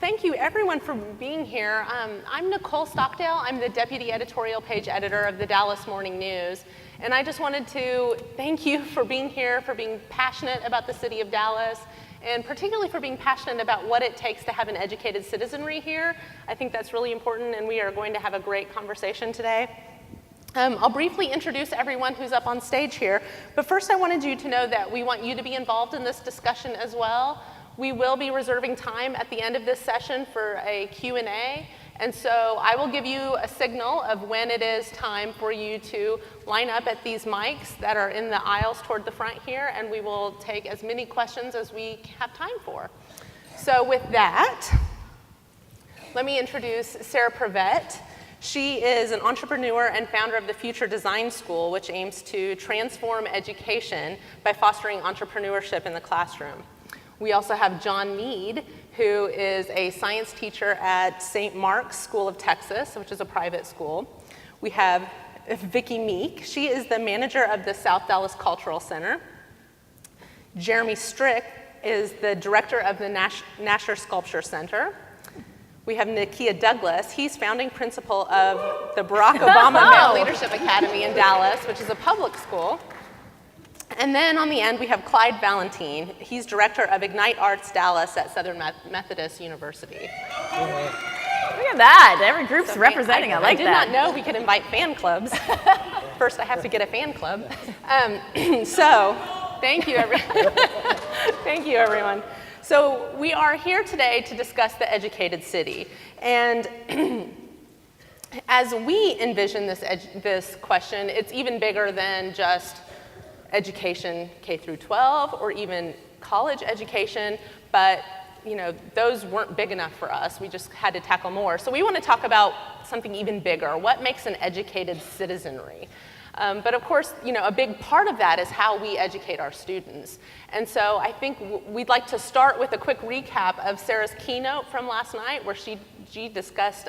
Thank you everyone for being here. I'm Nicole Stockdale. I'm the Deputy Editorial Page Editor of the Dallas Morning News. And I just wanted to thank you for being here, for being passionate about the city of Dallas, and particularly for being passionate about what it takes to have an educated citizenry here. I think that's really important, and we are going to have a great conversation today. I'll briefly introduce everyone who's up on stage here, but first I wanted you to know that we want you to be involved in this discussion as well. We will be reserving time at the end of this session for a Q&A, and so I will give you a signal of when it is time for you to line up at these mics that are in the aisles toward the front here, and we will take as many questions as we have time for. So with that, let me introduce Sarah Prevette. She is an entrepreneur and founder of the Future Design School, which aims to transform education by fostering entrepreneurship in the classroom. We also have John Mead, who is a science teacher at St. Mark's School of Texas, which is a private school. We have Vicki Meek. She is the manager of the South Dallas Cultural Center. Jeremy Strick is the director of the Nasher Sculpture Center. We have Nakia Douglas. He's founding principal of the Barack Obama Male Leadership Academy in Dallas, which is a public school. And then on the end, we have Clyde Valentin. He's director of Ignite Arts Dallas at Southern Methodist University. Look at that. Every group's representing. I like that. I did not know we could invite fan clubs. First, I have to get a fan club. So thank you, thank you, everyone. So we are here today to discuss the educated city. And as we envision this question, it's even bigger than just education K through 12 or even college education, but those weren't big enough for us. We just had to tackle more. So we want to talk about something even bigger. What makes an educated citizenry? But of course, a big part of that is how we educate our students. And so I think we'd like to start with a quick recap of Sarah's keynote from last night, where she discussed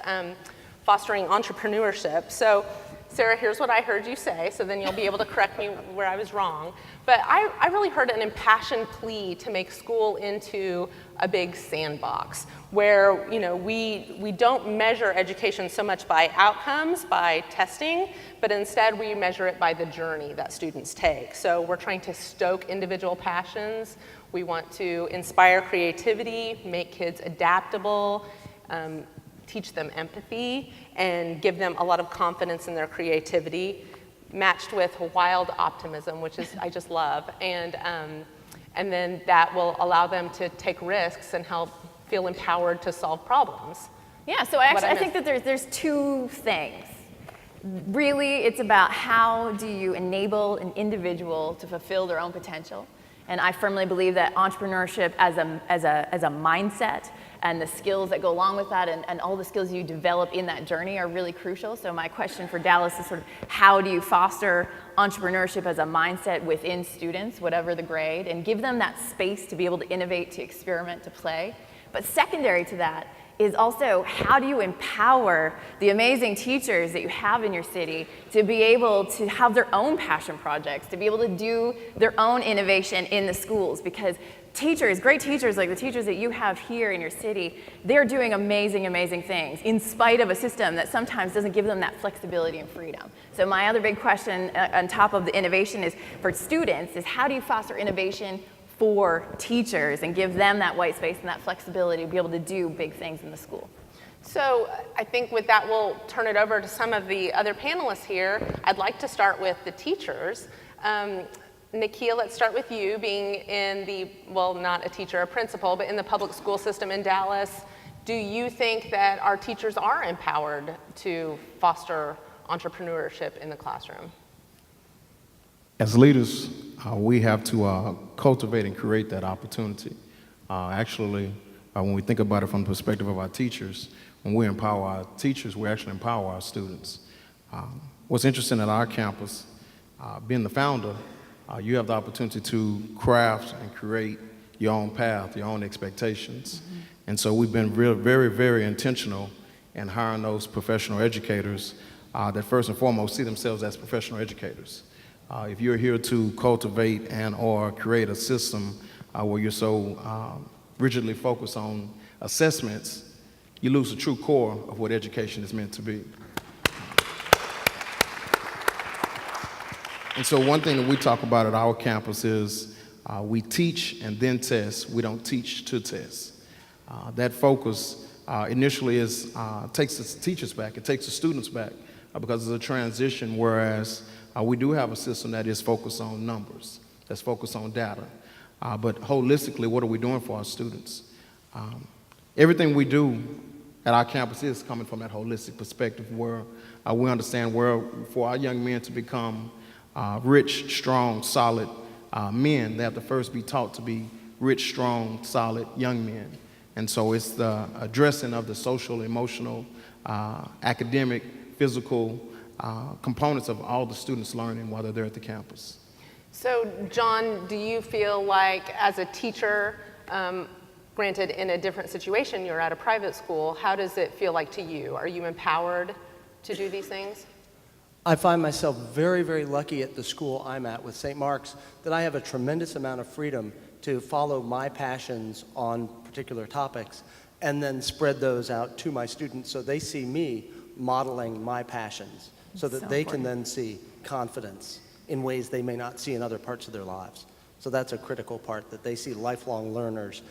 fostering entrepreneurship. So Sarah, here's what I heard you say, so then you'll be able to correct me where I was wrong. But I really heard an impassioned plea to make school into a big sandbox where we don't measure education so much by outcomes, by testing, but instead we measure it by the journey that students take. So we're trying to stoke individual passions. We want to inspire creativity, make kids adaptable, teach them empathy, and give them a lot of confidence in their creativity, matched with wild optimism, which is I just love, and then that will allow them to take risks and help feel empowered to solve problems. Yeah, so I think that there's two things. Really, it's about how do you enable an individual to fulfill their own potential, and I firmly believe that entrepreneurship as a mindset and the skills that go along with that and all the skills you develop in that journey are really crucial. So my question for Dallas is sort of how do you foster entrepreneurship as a mindset within students, whatever the grade, and give them that space to be able to innovate, to experiment, to play. But secondary to that is also how do you empower the amazing teachers that you have in your city to be able to have their own passion projects, to be able to do their own innovation in the schools, because teachers, great teachers like the teachers that you have here in your city, they're doing amazing, amazing things in spite of a system that sometimes doesn't give them that flexibility and freedom. So my other big question on top of the innovation is for students is how do you foster innovation for teachers and give them that white space and that flexibility to be able to do big things in the school? So I think with that, we'll turn it over to some of the other panelists here. I'd like to start with the teachers. Nakia, let's start with you, being in the, well, not a teacher, a principal, but in the public school system in Dallas. Do you think that our teachers are empowered to foster entrepreneurship in the classroom? As leaders, we have to cultivate and create that opportunity. Actually, when we think about it from the perspective of our teachers, when we empower our teachers, we actually empower our students. What's interesting at our campus, being the founder, you have the opportunity to craft and create your own path, your own expectations. Mm-hmm. And so we've been very, very intentional in hiring those professional educators that first and foremost see themselves as professional educators. If you're here to cultivate and or create a system where you're so rigidly focused on assessments, you lose the true core of what education is meant to be. And so one thing that we talk about at our campus is we teach and then test. We don't teach to test. That focus initially takes the teachers back, it takes the students back because it's a transition, whereas we do have a system that is focused on numbers, that's focused on data. But holistically, what are we doing for our students? Everything we do at our campus is coming from that holistic perspective where we understand where for our young men to become rich, strong, solid men, they have to first be taught to be rich, strong, solid young men. And so it's the addressing of the social, emotional, academic, physical components of all the students learning while they're there at the campus. So, John, do you feel like as a teacher, granted in a different situation, you're at a private school, how does it feel like to you? Are you empowered to do these things? I find myself very, very lucky at the school I'm at with St. Mark's that I have a tremendous amount of freedom to follow my passions on particular topics and then spread those out to my students so they see me modeling my passions so that they can then see confidence in ways they may not see in other parts of their lives. So that's a critical part, that they see lifelong learners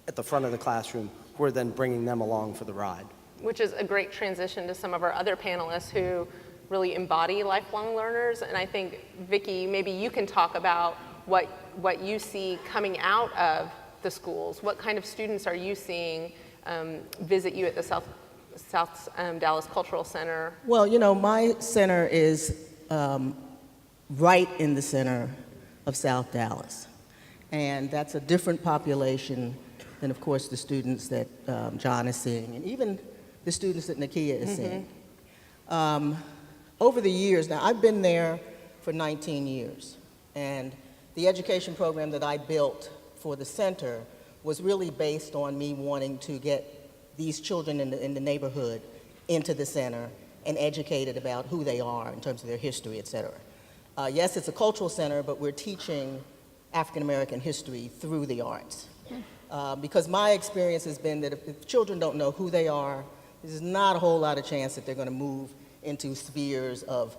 at the front of the classroom who are then bringing them along for the ride. Which is a great transition to some of our other panelists who really embody lifelong learners. And I think, Vicki, maybe you can talk about what you see coming out of the schools. What kind of students are you seeing visit you at the South Dallas Cultural Center? Well, you know, my center is right in the center of South Dallas. And that's a different population than, of course, the students that John is seeing, and even the students that Nakia is seeing. Over the years, now I've been there for 19 years, and the education program that I built for the center was really based on me wanting to get these children in the neighborhood into the center and educated about who they are in terms of their history, et cetera. Yes, it's a cultural center, but we're teaching African American history through the arts. Because my experience has been that if children don't know who they are, there's not a whole lot of chance that they're going to move into spheres of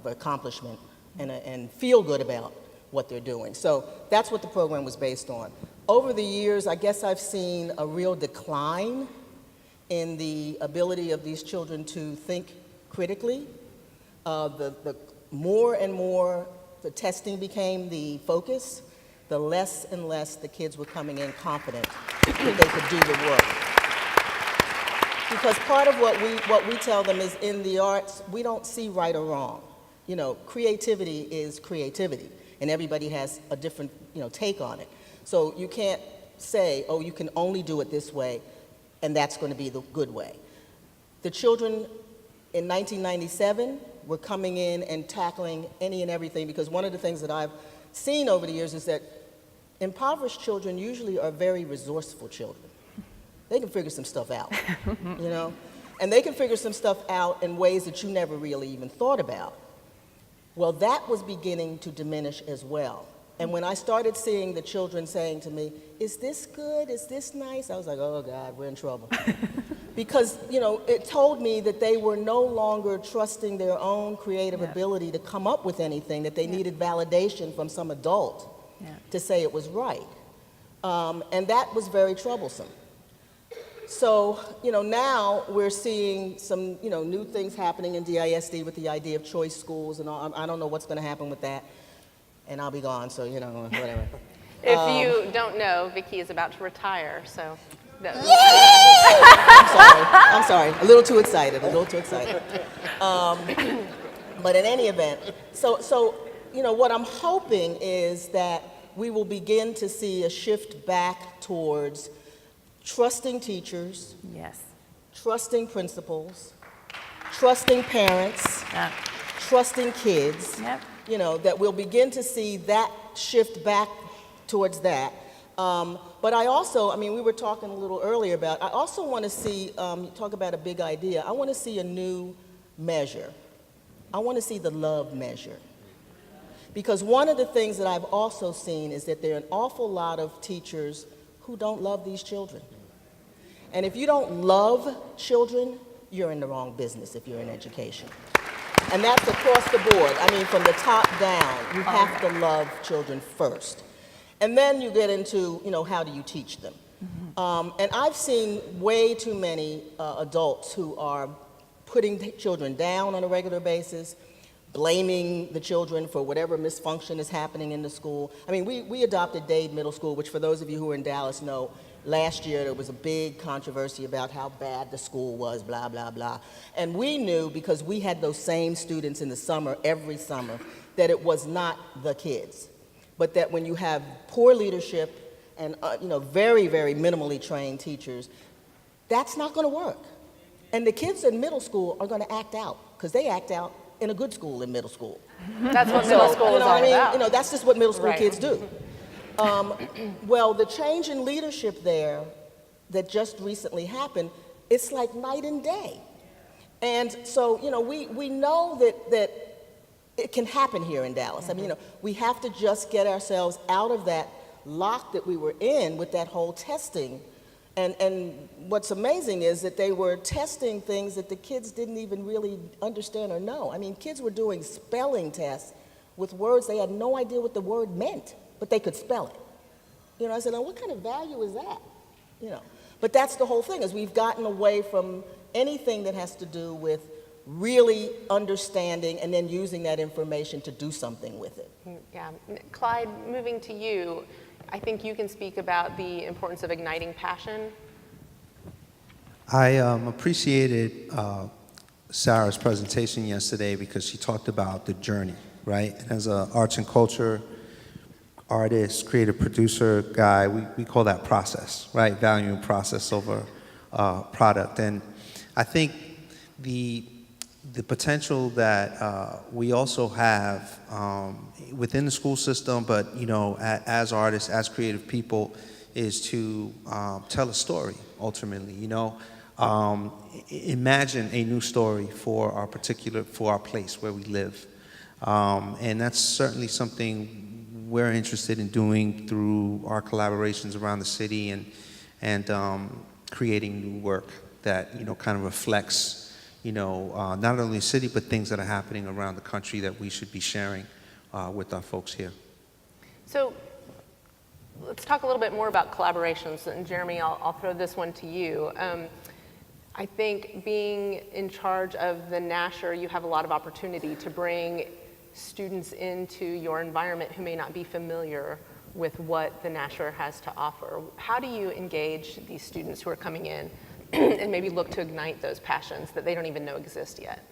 accomplishment and feel good about what they're doing. So that's what the program was based on. Over the years, I guess I've seen a real decline in the ability of these children to think critically. The more and more the testing became the focus, the less and less the kids were coming in confident that they could do the work. Because part of what we tell them is in the arts, we don't see right or wrong. You know, creativity is creativity, and everybody has a different, take on it. So you can't say, oh, you can only do it this way, and that's going to be the good way. The children in 1997 were coming in and tackling any and everything, because one of the things that I've seen over the years is that impoverished children usually are very resourceful children. They can figure some stuff out, and they can figure some stuff out in ways that you never really even thought about. Well, that was beginning to diminish as well. And when I started seeing the children saying to me, is this good? Is this nice? I was like, oh God, we're in trouble. Because, it told me that they were no longer trusting their own creative ability to come up with anything, that they needed validation from some adult to say it was right. And that was very troublesome. So, now we're seeing some, new things happening in DISD with the idea of choice schools and all. I don't know what's going to happen with that. And I'll be gone, so, whatever. If you don't know, Vicki is about to retire, so. I'm sorry, a little too excited. But in any event, so what I'm hoping is that we will begin to see a shift back towards trusting teachers, trusting principals, trusting parents, trusting kids, that we'll begin to see that shift back towards that. But I also, we were talking a little earlier about, I also want to see, talk about a big idea. I want to see a new measure. I want to see the love measure. Because one of the things that I've also seen is that there are an awful lot of teachers who don't love these children. And if you don't love children, you're in the wrong business if you're in education. And that's across the board. I mean, from the top down, you have to love children first. And then you get into, how do you teach them? And I've seen way too many adults who are putting children down on a regular basis, blaming the children for whatever misfunction is happening in the school. I mean, we adopted Dade Middle School, which for those of you who are in Dallas know, last year there was a big controversy about how bad the school was, blah, blah, blah. And we knew, because we had those same students in the summer, every summer, that it was not the kids, but that when you have poor leadership and very, very minimally trained teachers, that's not going to work. And the kids in middle school are going to act out, because they act out in a good school in middle school. That's what middle school is all about. That's just what middle school kids do. Well, the change in leadership there that just recently happened, it's like night and day. And so, we know that it can happen here in Dallas. I mean, we have to just get ourselves out of that lock that we were in with that whole testing. And what's amazing is that they were testing things that the kids didn't even really understand or know. I mean, kids were doing spelling tests with words they had no idea what the word meant, but they could spell it. I said, now what kind of value is that? But that's the whole thing, is we've gotten away from anything that has to do with really understanding and then using that information to do something with it. Yeah. Clyde, moving to you, I think you can speak about the importance of igniting passion. I appreciated Sarah's presentation yesterday because she talked about the journey, right? And as an arts and culture artist, creative producer guy, we call that process, right? Valuing process over product. And I think the potential that we also have within the school system, but as artists, as creative people, is to tell a story. Ultimately, imagine a new story for our place where we live, and that's certainly something we're interested in doing through our collaborations around the city and creating new work that kind of reflects. Not only the city, but things that are happening around the country that we should be sharing with our folks here. So let's talk a little bit more about collaborations. And Jeremy, I'll throw this one to you. I think being in charge of the Nasher, you have a lot of opportunity to bring students into your environment who may not be familiar with what the Nasher has to offer. How do you engage these students who are coming in and maybe look to ignite those passions that they don't even know exist yet?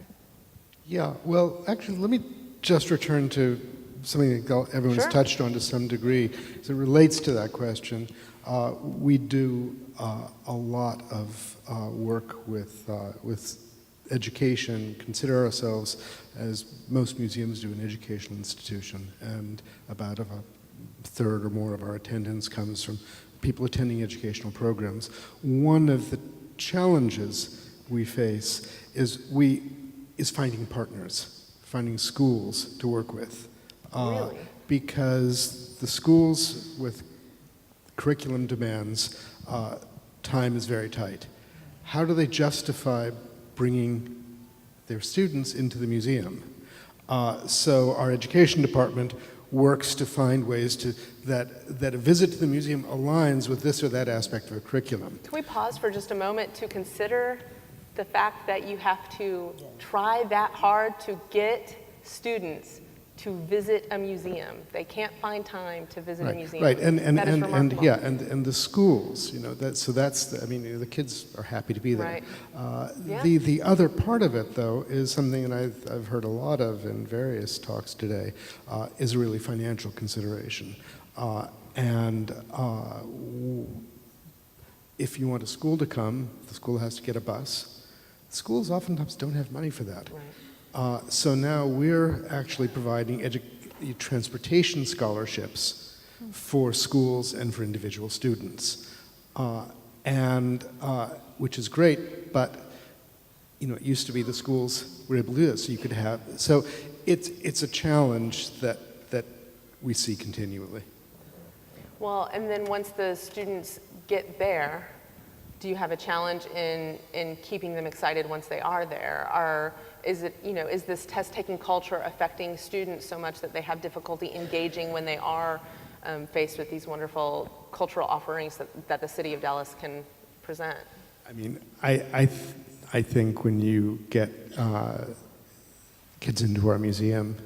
Yeah, well, actually, let me just return to something that everyone's touched on to some degree, as it relates to that question. We do a lot of work with education, consider ourselves, as most museums do, an educational institution, and about a third or more of our attendance comes from people attending educational programs. One of the challenges we face is finding partners, finding schools to work with. Really? Because the schools with curriculum demands, time is very tight. How do they justify bringing their students into the museum? So our education department works to find ways that a visit to the museum aligns with this or that aspect of a curriculum. Can we pause for just a moment to consider the fact that you have to try that hard to get students to visit a museum? They can't find time to visit a museum. Right, and remarkable. the schools, the kids are happy to be there. Right. The other part of it, though, is something that I've heard a lot of in various talks today, is really financial consideration. If you want a school to come, the school has to get a bus. Schools oftentimes don't have money for that. Right. So now we're actually providing transportation scholarships for schools and for individual students, which is great, but it used to be the schools were able to do this, so you could have, so it's a challenge that we see continually. Well, and then once the students get there, do you have a challenge in keeping them excited once they are there? Is this test-taking culture affecting students so much that they have difficulty engaging when they are faced with these wonderful cultural offerings that the city of Dallas can present? I mean, I think when you get kids into our museum,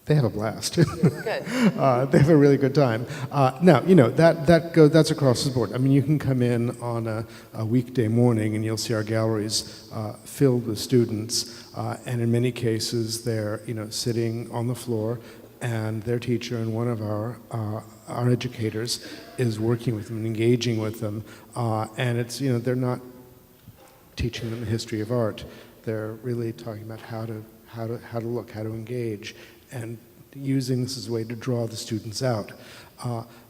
they have a blast. Good. They have a really good time. Now, that's across the board. I mean, you can come in on a weekday morning and you'll see our galleries filled with students, and in many cases they're sitting on the floor, and their teacher and one of our educators is working with them and engaging with them, and it's they're not teaching them the history of art. They're really talking about how to look, how to engage, and using this as a way to draw the students out.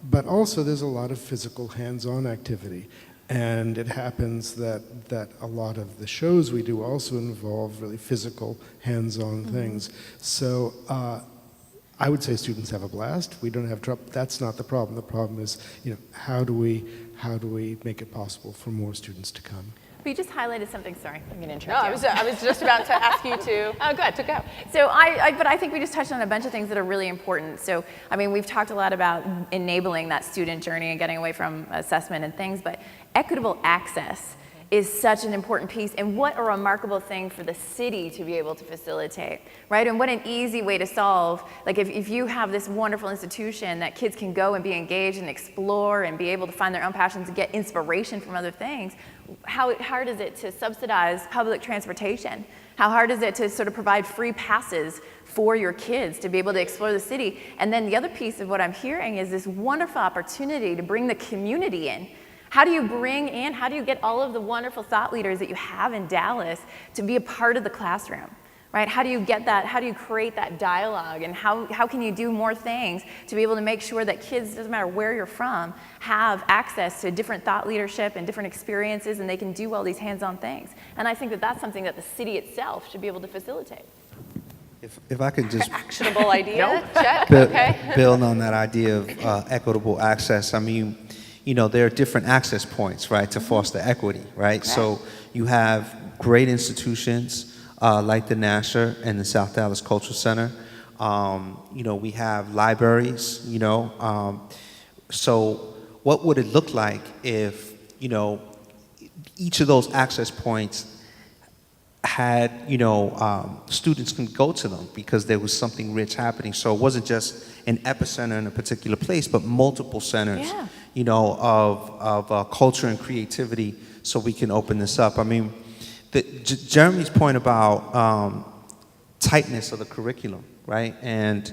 But also there's a lot of physical hands-on activity. And it happens that a lot of the shows we do also involve really physical hands-on things. So I would say students have a blast. We don't have trouble. That's not the problem. The problem is, how do we make it possible for more students to come? But you just highlighted something. Sorry, I'm going to No, interrupt you. I was just about to ask you to. Oh, good. To go. So but I think we just touched on a bunch of things that are really important. So, I mean, we've talked a lot about enabling that student journey and getting away from assessment and things, but equitable access is such an important piece, and what a remarkable thing for the city to be able to facilitate, right? And what an easy way to solve, like if you have this wonderful institution that kids can go and be engaged and explore and be able to find their own passions and get inspiration from other things, how hard is it to subsidize public transportation? How hard is it to sort of provide free passes for your kids to be able to explore the city? And then the other piece of what I'm hearing is this wonderful opportunity to bring the community in. How do you get all of the wonderful thought leaders that you have in Dallas to be a part of the classroom, right? How do you get that, how do you create that dialogue, and how can you do more things to be able to make sure that kids, doesn't matter where you're from, have access to different thought leadership and different experiences, and they can do all these hands-on things. And I think that that's something that the city itself should be able to facilitate. If I could just Actionable idea, check, build on that idea of equitable access. I mean, there are different access points, right, to foster equity, right? Okay. So you have great institutions like the Nasher and the South Dallas Cultural Center. We have libraries, So what would it look like if, each of those access points had, students can go to them because there was something rich happening. So it wasn't just an epicenter in a particular place, but multiple centers, of culture and creativity, so we can open this up. I mean, Jeremy's point about tightness of the curriculum, right? And,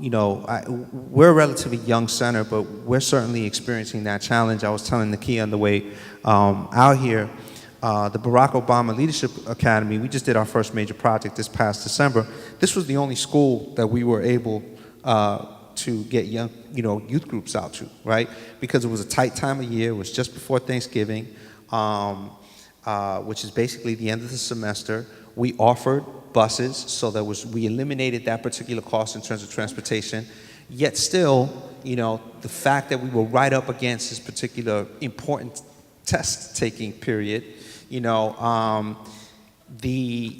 we're a relatively young center, but we're certainly experiencing that challenge. I was telling Nakia on the way out here, the Barack Obama Leadership Academy, we just did our first major project this past December. This was the only school that we were able to get young, youth groups out to, right? Because it was a tight time of year. It was just before Thanksgiving, which is basically the end of the semester. We offered buses, so we eliminated that particular cost in terms of transportation. Yet still, the fact that we were right up against this particular important test-taking period, the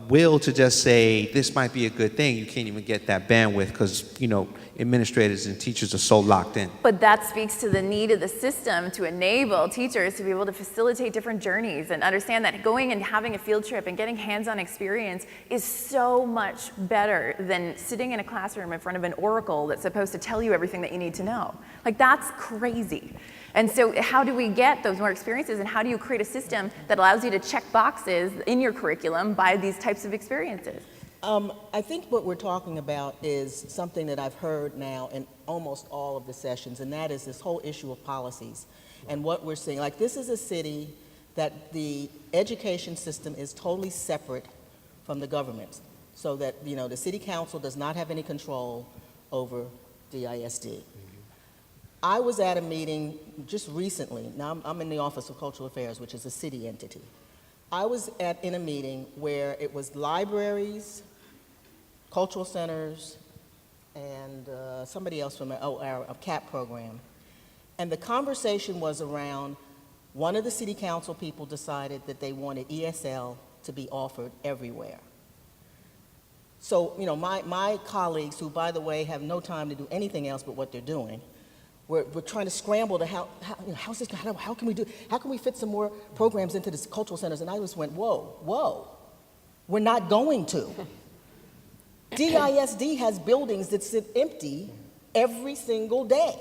will to just say this might be a good thing, you can't even get that bandwidth because administrators and teachers are so locked in. But that speaks to the need of the system to enable teachers to be able to facilitate different journeys and understand that going and having a field trip and getting hands-on experience is so much better than sitting in a classroom in front of an oracle that's supposed to tell you everything that you need to know. Like, that's crazy. And so how do we get those more experiences, and how do you create a system that allows you to check boxes in your curriculum by these types of experiences? I think what we're talking about is something that I've heard now in almost all of the sessions, and that is this whole issue of policies. And what we're seeing, like, this is a city that the education system is totally separate from the government, so that, the city council does not have any control over DISD. I was at a meeting just recently. Now, I'm in the Office of Cultural Affairs, which is a city entity. I was in a meeting where it was libraries, cultural centers, and somebody else from our CAP program. And the conversation was around, one of the city council people decided that they wanted ESL to be offered everywhere. So, you know, my colleagues, who, by the way, have no time to do anything else but what they're doing, we're trying to scramble to how can we fit some more programs into the cultural centers? And I just went, whoa, we're not going to. DISD has buildings that sit empty every single day.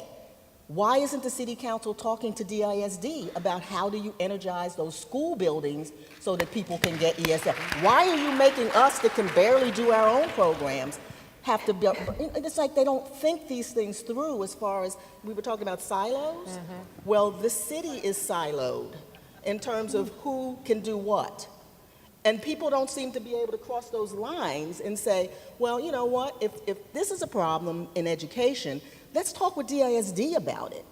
Why isn't the city council talking to DISD about how do you energize those school buildings so that people can get ESL? Why are you making us that can barely do our own programs have to be, it's like they don't think these things through as far as, we were talking about silos. Mm-hmm. Well, the city is siloed in terms of who can do what. And people don't seem to be able to cross those lines and say, well, you know what, if this is a problem in education, let's talk with DISD about it.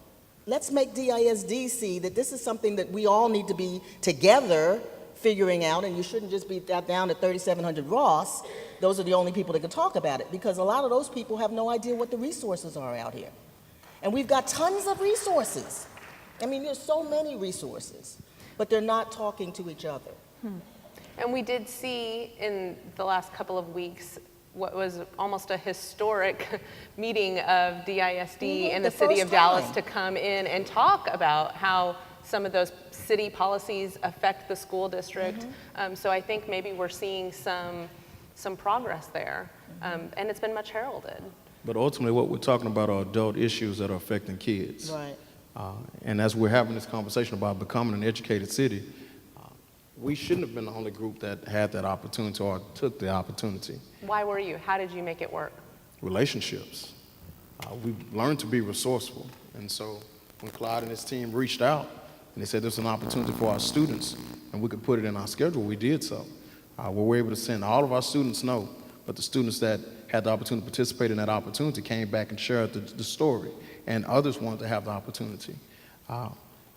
Let's make DISD see that this is something that we all need to be together figuring out, and you shouldn't just be down at 3700 Ross. Those are the only people that can talk about it, because a lot of those people have no idea what the resources are out here. And we've got tons of resources. I mean, there's so many resources, but they're not talking to each other. And we did see in the last couple of weeks what was almost a historic meeting of DISD in the city of Dallas to come in and talk about how some of those city policies affect the school district. So I think maybe we're seeing some progress there, and it's been much heralded. But ultimately, what we're talking about are adult issues that are affecting kids. Right. And as we're having this conversation about becoming an educated city, we shouldn't have been the only group that had that opportunity or took the opportunity. Why were you? How did you make it work? Relationships. We learned to be resourceful. And so when Clyde and his team reached out and they said there's an opportunity for our students and we could put it in our schedule, we did so. We were able to send all of our students no, but the students that had the opportunity to participate in that opportunity came back and shared the story, and others wanted to have the opportunity.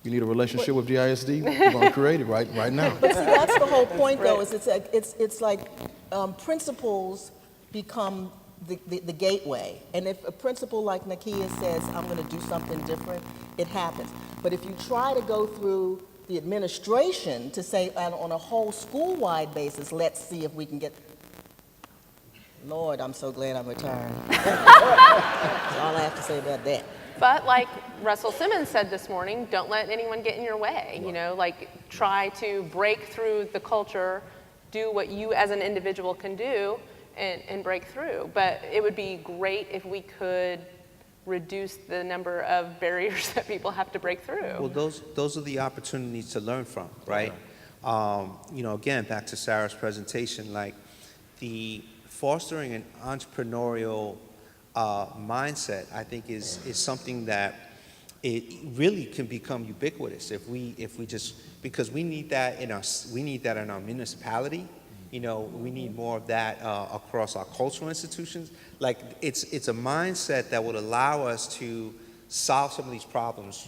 You need a relationship with DISD? We're going to create it right now. But see, that's the whole point, though, is it's like principals become the gateway. And if a principal like Nakia says, I'm going to do something different, it happens. But if you try to go through the administration to say, on a whole school-wide basis, let's see if we can get... Lord, I'm so glad I'm retired. That's all I have to say about that. But like Russell Simmons said this morning, don't let anyone get in your way. You know, like try to break through the culture, do what you as an individual can do, and break through. But it would be great if we could reduce the number of barriers that people have to break through. Well, those are the opportunities to learn from, right? You know, again, back to Sarah's presentation, like the fostering an entrepreneurial mindset, I think is something that it really can become ubiquitous if we just, because we need that in our municipality. You know, we need more of that across our cultural institutions. Like it's a mindset that would allow us to solve some of these problems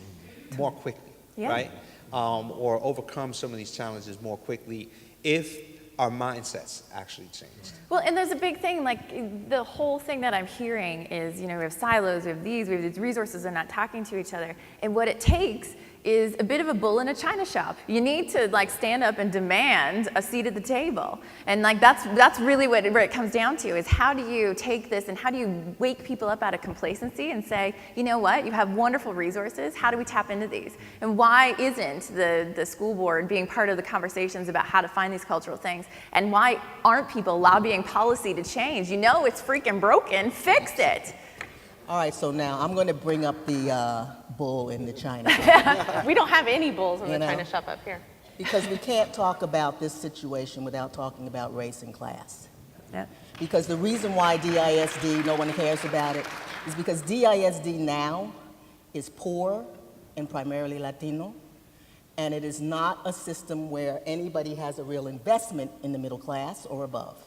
more quickly, right? Or overcome some of these challenges more quickly if our mindsets actually changed. Well, and there's a big thing, like the whole thing that I'm hearing is, you know, we have silos, we have these resources, they're not talking to each other. And what it takes is a bit of a bull in a china shop. You need to like stand up and demand a seat at the table. And like that's really where it comes down to, is how do you take this and how do you wake people up out of complacency and say, you know what, you have wonderful resources, how do we tap into these? And why isn't the school board being part of the conversations about how to find these cultural things? And why aren't people lobbying policy to change? You know it's freaking broken, fix it. All right, so now I'm going to bring up the bull in the china shop. We don't have any bulls in the china shop up here. Because we can't talk about this situation without talking about race and class. Because the reason why DISD, no one cares about it, is because DISD now is poor and primarily Latino, and it is not a system where anybody has a real investment in the middle class or above.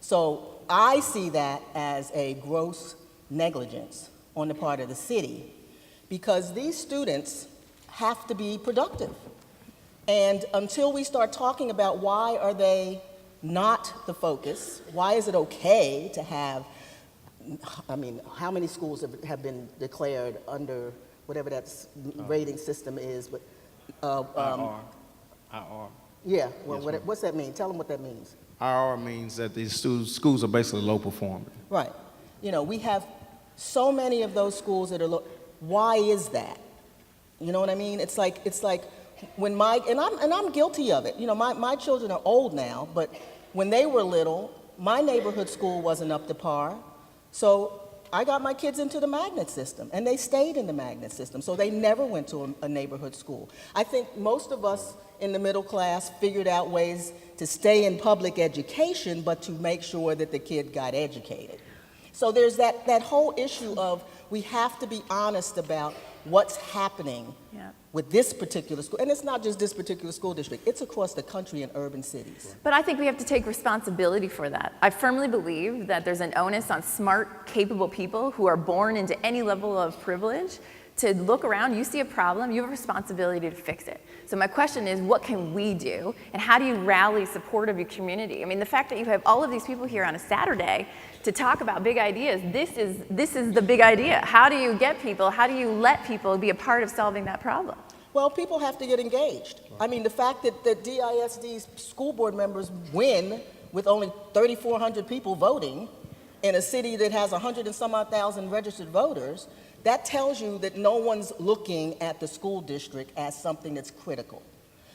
So I see that as a gross negligence on the part of the city, because these students have to be productive. And until we start talking about why are they not the focus, why is it okay to have, I mean, how many schools have been declared under whatever that rating system is. But, IR. yeah, well, Yes, ma'am. what's that mean? Tell them what that means. IR means that these schools are basically low performing. Right. You know, we have so many of those schools that are low. Why is that? You know what I mean? It's like when I'm guilty of it. You know, my children are old now, but when they were little, my neighborhood school wasn't up to par. So I got my kids into the magnet system, and they stayed in the magnet system. So they never went to a neighborhood school. I think most of us in the middle class figured out ways to stay in public education, but to make sure that the kid got educated. So there's that whole issue of we have to be honest about what's happening with this particular school. And it's not just this particular school district. It's across the country in urban cities. But I think we have to take responsibility for that. I firmly believe that there's an onus on smart, capable people who are born into any level of privilege to look around. You see a problem, you have a responsibility to fix it. So my question is, what can we do? And how do you rally support of your community? I mean, the fact that you have all of these people here on a Saturday to talk about big ideas, this is the big idea. How do you get people, how do you let people be a part of solving that problem? Well, people have to get engaged. I mean, the fact that DISD's school board members win with only 3,400 people voting in a city that has 100 and some odd thousand registered voters, that tells you that no one's looking at the school district as something that's critical.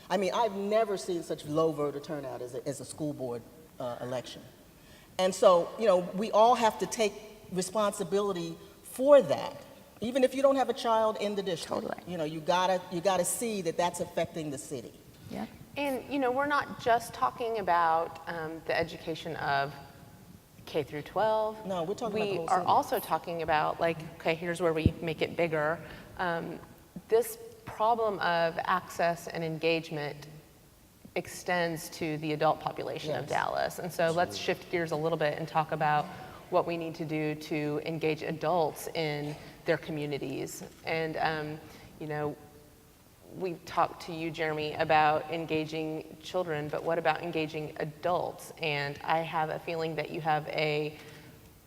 I mean, I've never seen such low voter turnout as a school board election. And so, you know, we all have to take responsibility for that. Even if you don't have a child in the district, Totally. you know, you gotta see that that's affecting the city. Yeah. And, you know, we're not just talking about the education of K through 12. No, we're talking about the whole We are city. also talking about, like, okay, here's where we make it bigger. This problem of access and engagement extends to the adult population of Yes. Dallas. And so let's shift gears a little bit and talk about what we need to do to engage adults in their communities. And, you know, we've talked to you, Jeremy, about engaging children, but what about engaging adults? And I have a feeling that you have a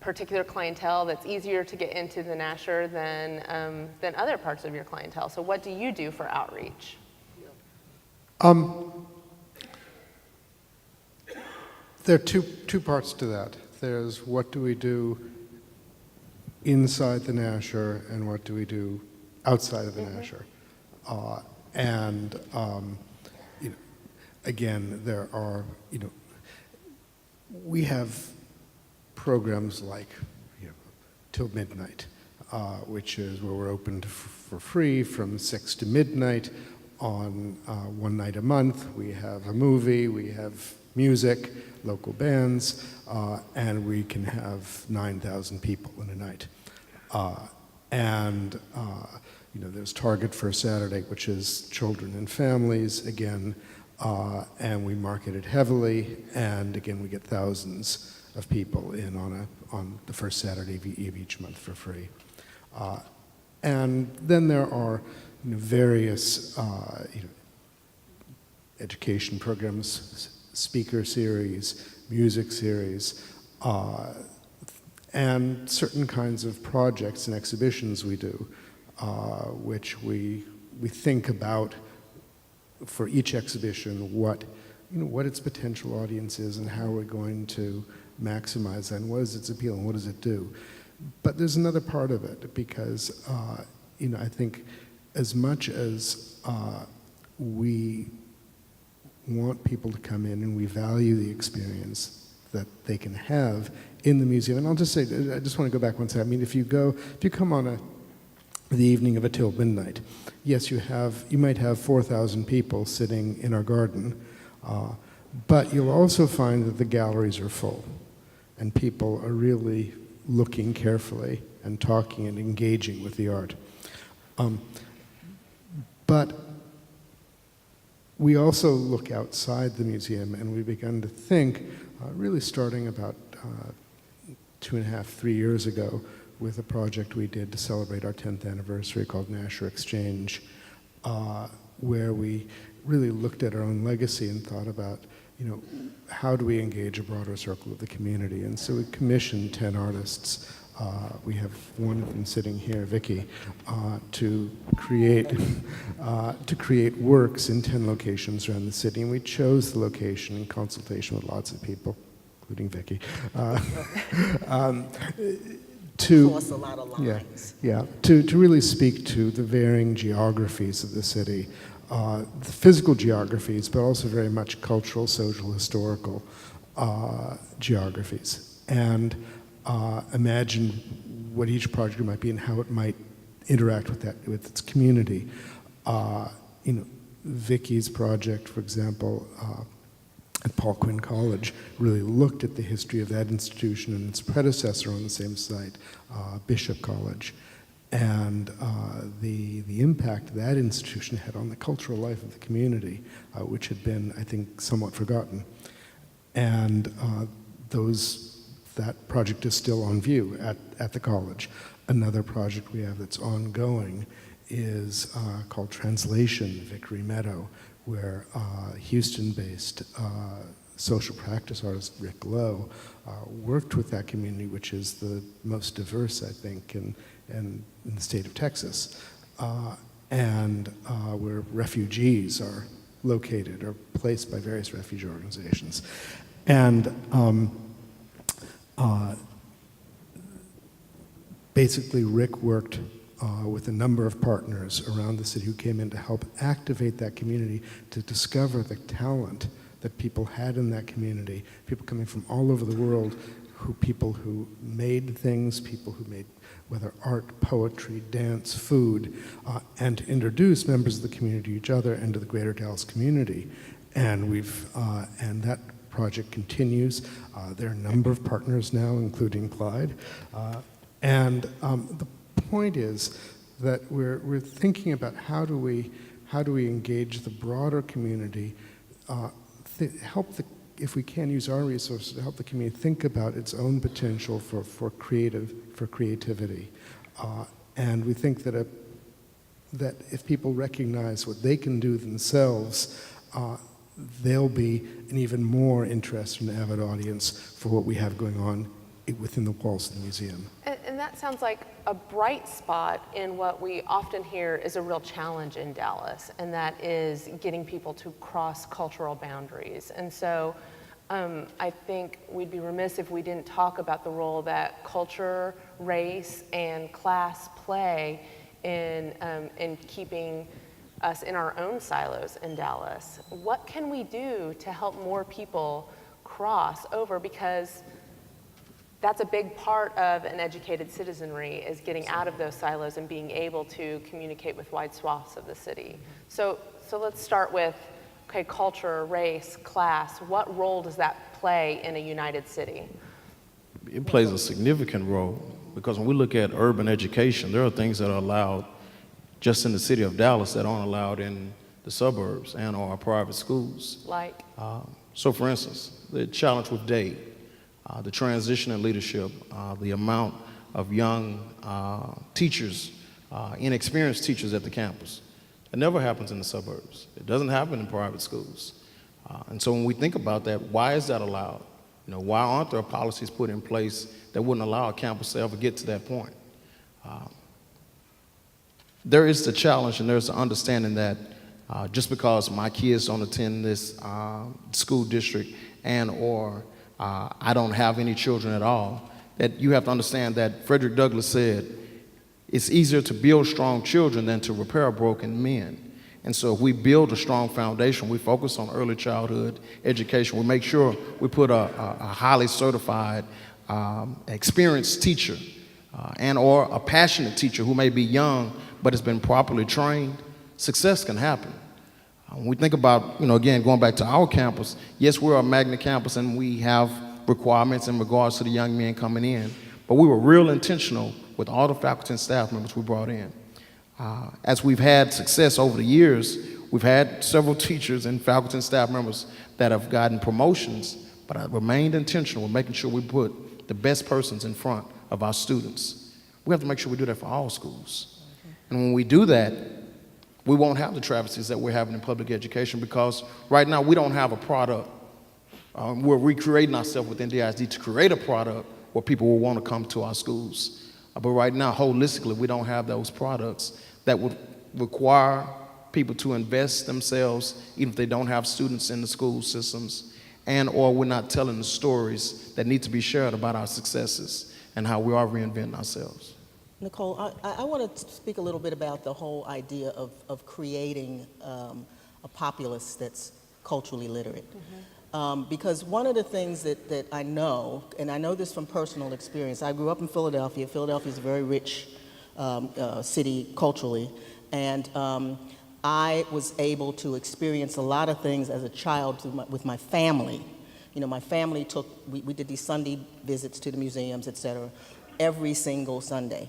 particular clientele that's easier to get into the Nasher than other parts of your clientele. So what do you do for outreach? There are two parts to that. There's what do we do inside the Nasher and what do we do outside of the Nasher. And you know, again, there are, you know, we have programs like, you know, till midnight, which is where we're open for free from 6 to midnight on one night a month. We have a movie, we have music, local bands, and we can have 9,000 people in a night. You know, there's Target for Saturday, which is children and families, again, and we market it heavily, and again, we get thousands of people in on the first Saturday of each month for free. And then there are, you know, various you know, education programs, speaker series, music series, and certain kinds of projects and exhibitions we do, which we think about for each exhibition what its potential audience is and how we're going to maximize that and what is its appeal and what does it do. But there's another part of it because you know, I think as much as we want people to come in and we value the experience that they can have in the museum. And I'll just say, I just want to go back one second. I mean, if you come on the evening of a till midnight, yes, you might have 4,000 people sitting in our garden, but you'll also find that the galleries are full and people are really looking carefully and talking and engaging with the art. But we also look outside the museum and we began to think, really starting about 2.5, 3 years ago with a project we did to celebrate our 10th anniversary called Nasher Exchange, where we really looked at our own legacy and thought about, you know, how do we engage a broader circle of the community? And so we commissioned 10 artists we have one of them sitting here, Vicki, to create works in 10 locations around the city, and we chose the location in consultation with lots of people, including Vicki, to Cross a lot of lines. to really speak to the varying geographies of the city, the physical geographies, but also very much cultural, social, historical geographies, and imagine what each project might be and how it might interact with its community. Vicki's project, for example, at Paul Quinn College, really looked at the history of that institution and its predecessor on the same site, Bishop College, and the impact that institution had on the cultural life of the community, which had been, I think, somewhat forgotten. And that project is still on view at the college. Another project we have that's ongoing is called Translation, Vickery Meadow, where Houston-based social practice artist Rick Lowe worked with that community, which is the most diverse, I think, in the state of Texas, and where refugees are located or placed by various refugee organizations. And basically, Rick worked with a number of partners around the city who came in to help activate that community, to discover the talent that people had in that community, people coming from all over the world, people who made things, people who made whether art, poetry, dance, food, and to introduce members of the community to each other and to the greater Dallas community. And and that project continues. There are a number of partners now, including Clyde. The point is that we're thinking about how do we engage the broader community, if we can use our resources to help the community think about its own potential for creativity, and we think that if people recognize what they can do themselves, they'll be an even more interested and avid audience for what we have going on within the walls of the museum. And that sounds like a bright spot in what we often hear is a real challenge in Dallas, and that is getting people to cross cultural boundaries. And so I think we'd be remiss if we didn't talk about the role that culture, race, and class play in keeping us in our own silos in Dallas. What can we do to help more people cross over? Because that's a big part of an educated citizenry, is getting out of those silos and being able to communicate with wide swaths of the city. So let's start with, okay, culture, race, class. What role does that play in a united city? It plays a significant role, because when we look at urban education, there are things that are allowed just in the city of Dallas that aren't allowed in the suburbs and or our private schools. Like? So for instance, the challenge with DAY, the transition in leadership, the amount of young teachers, inexperienced teachers at the campus. It never happens in the suburbs. It doesn't happen in private schools. And so when we think about that, why is that allowed? Why aren't there policies put in place that wouldn't allow a campus to ever get to that point? There is the challenge, and there's the understanding that just because my kids don't attend this school district and or I don't have any children at all, that you have to understand that Frederick Douglass said, it's easier to build strong children than to repair broken men. And so if we build a strong foundation, we focus on early childhood education, we make sure we put a highly certified, experienced teacher and or a passionate teacher who may be young but has been properly trained, success can happen. When we think about, again, going back to our campus, yes, we're a magnet campus and we have requirements in regards to the young men coming in, but we were real intentional with all the faculty and staff members we brought in. As we've had success over the years, we've had several teachers and faculty and staff members that have gotten promotions, but I remained intentional with making sure we put the best persons in front of our students. We have to make sure we do that for all schools. And when we do that, we won't have the travesties that we're having in public education, because right now we don't have a product. We're recreating ourselves within DISD to create a product where people will want to come to our schools. But right now, holistically, we don't have those products that would require people to invest themselves, even if they don't have students in the school systems, and or we're not telling the stories that need to be shared about our successes and how we are reinventing ourselves. Nicole, I want to speak a little bit about the whole idea of creating a populace that's culturally literate. Because one of the things that I know, and I know this from personal experience, I grew up in Philadelphia. Philadelphia is a very rich city culturally, and I was able to experience a lot of things as a child with my family. You know, my family we did these Sunday visits to the museums, et cetera, every single Sunday.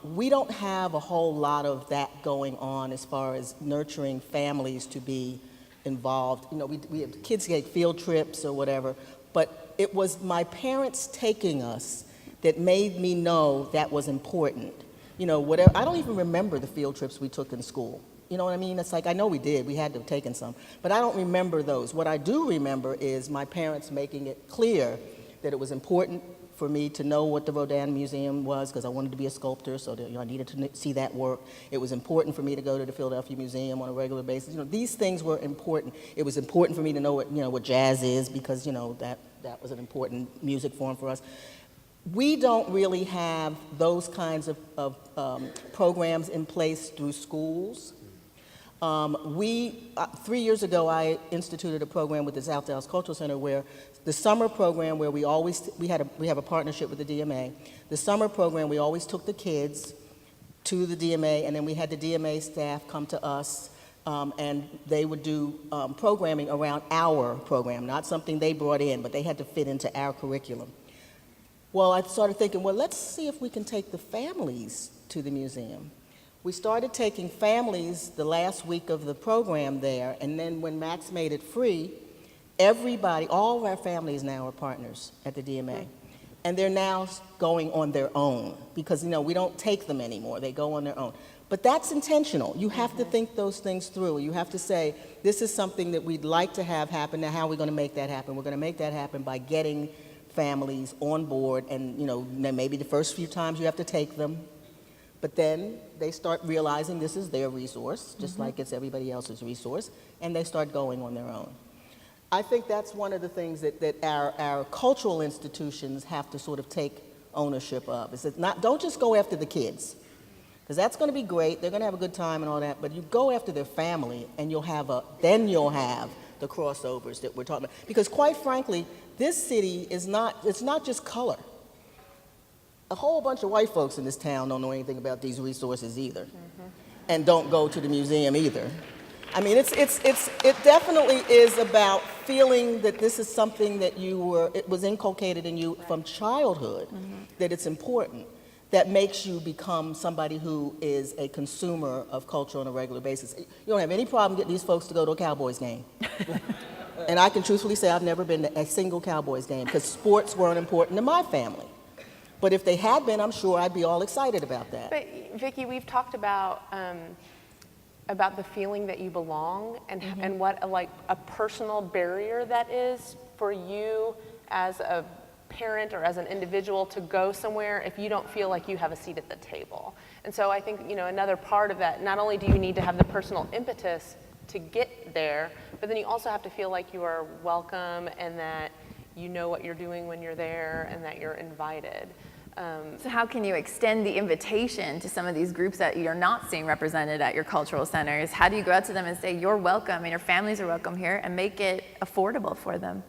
We don't have a whole lot of that going on as far as nurturing families to be involved. You know, we have kids take field trips or whatever, but it was my parents taking us that made me know that was important. You know, whatever, I don't even remember the field trips we took in school. You know what I mean? It's like, I know we did, we had to have taken some, but I don't remember those. What I do remember is my parents making it clear that it was important for me to know what the Rodin Museum was, because I wanted to be a sculptor, so that, you know, I needed to see that work. It was important for me to go to the Philadelphia Museum on a regular basis. You know, these things were important. It was important for me to know what jazz is, because, you know, that was an important music form for us. We don't really have those kinds of programs in place through schools. 3 years ago, I instituted a program with the South Dallas Cultural Center where the summer program where we have a partnership with the DMA. The summer program, we always took the kids to the DMA, and then we had the DMA staff come to us, and they would do programming around our program, not something they brought in, but they had to fit into our curriculum. Well, I started thinking, well, let's see if we can take the families to the museum. We started taking families the last week of the program there, and then when Max made it free, everybody, all of our families now are partners at the DMA. And they're now going on their own, because, you know, we don't take them anymore. They go on their own. But that's intentional. You have to think those things through. You have to say, this is something that we'd like to have happen. Now, how are we going to make that happen? We're going to make that happen by getting families on board, and, you know, maybe the first few times you have to take them. But then they start realizing this is their resource, just like it's everybody else's resource, and they start going on their own. I think that's one of the things that our cultural institutions have to sort of take ownership of. Is that don't just go after the kids, because that's going to be great. They're going to have a good time and all that. But you go after their family, and you'll have the crossovers that we're talking about. Because quite frankly, this city it's not just color. A whole bunch of white folks in this town don't know anything about these resources either, and don't go to the museum either. I mean, it definitely is about feeling that this is something that it was inculcated in you from childhood, that it's important, that makes you become somebody who is a consumer of culture on a regular basis. You don't have any problem getting these folks to go to a Cowboys game. And I can truthfully say I've never been to a single Cowboys game, because sports weren't important to my family. But if they had been, I'm sure I'd be all excited about that. But Vicki, we've talked about the feeling that you belong, and what a personal barrier that is for you as a parent or as an individual to go somewhere if you don't feel like you have a seat at the table. And so I think, you know, another part of that, not only do you need to have the personal impetus to get there, but then you also have to feel like you are welcome, and that you know what you're doing when you're there, and that you're invited. So how can you extend the invitation to some of these groups that you're not seeing represented at your cultural centers? How do you go out to them and say, you're welcome and your families are welcome here, and make it affordable for them?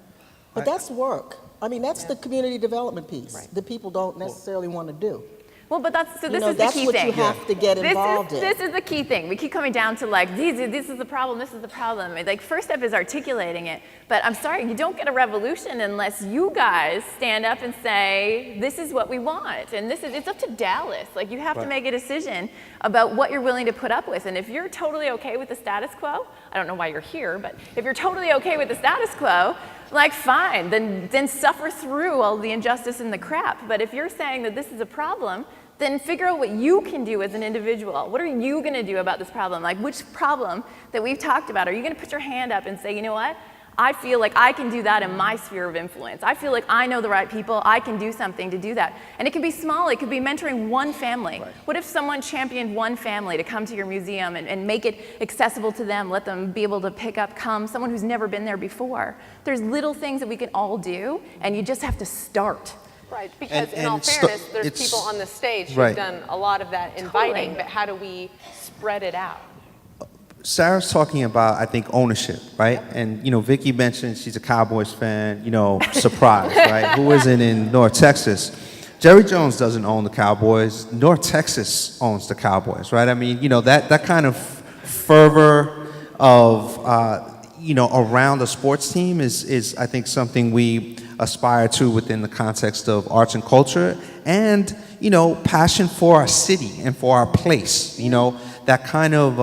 But that's work. I mean, that's the community development piece that people don't necessarily want to do. Well, but this is the key thing. That's what you have to get involved in. This is the key thing. We keep coming down to like, this is the problem, this is the problem. Like, first step is articulating it. But I'm sorry, you don't get a revolution unless you guys stand up and say, this is what we want. And it's up to Dallas. Like, you have to make a decision about what you're willing to put up with. And if you're totally okay with the status quo, I don't know why you're here, but if you're totally okay with the status quo, like, fine, then suffer through all the injustice and the crap. But if you're saying that this is a problem, then figure out what you can do as an individual. What are you going to do about this problem? Like, which problem that we've talked about, are you going to put your hand up and say, you know what? I feel like I can do that in my sphere of influence. I feel like I know the right people. I can do something to do that. And it can be small. It could be mentoring one family. Right. What if someone championed one family to come to your museum and make it accessible to them, let them be able to come someone who's never been there before? There's little things that we can all do, and you just have to start. Right, because in all fairness, there's people on the stage who've done a lot of that inviting, but how do we spread it out? Sarah's talking about, I think, ownership, right? And, Vicki mentioned she's a Cowboys fan, surprise, right? Who isn't in North Texas? Jerry Jones doesn't own the Cowboys. North Texas owns the Cowboys, right? I mean, that kind of fervor of, around a sports team is, I think, something we aspire to within the context of arts and culture and, passion for our city and for our place, that kind of,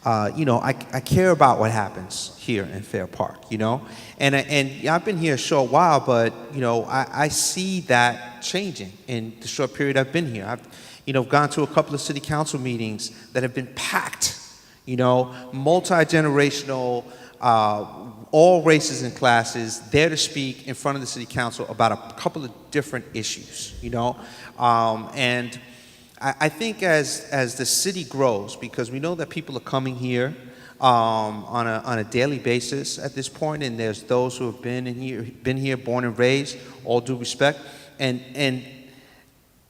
I care about what happens here in Fair Park, and I've been here a short while, but, I see that changing in the short period I've been here. I've gone to a couple of city council meetings that have been packed, multi-generational, all races and classes there to speak in front of the city council about a couple of different issues, and I think as the city grows, because we know that people are coming here on a daily basis at this point, and there's those who have been here, born and raised, all due respect, and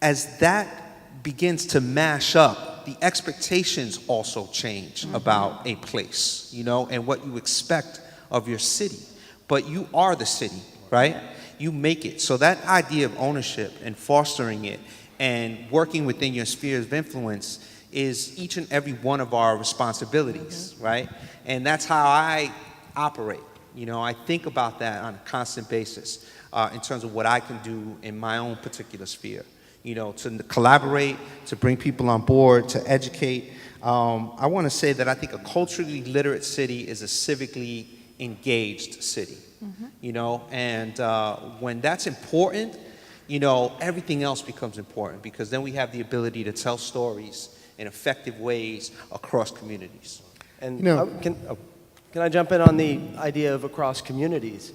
as that begins to mash up, the expectations also change about a place, and what you expect of your city. But you are the city, right? You make it. So that idea of ownership and fostering it and working within your spheres of influence is each and every one of our responsibilities, right? And that's how I operate. I think about that on a constant basis in terms of what I can do in my own particular sphere, to collaborate, to bring people on board, to educate. I want to say that I think a culturally literate city is a civically engaged city, and when that's important, everything else becomes important, because then we have the ability to tell stories in effective ways across communities. And can I jump in on the idea of across communities?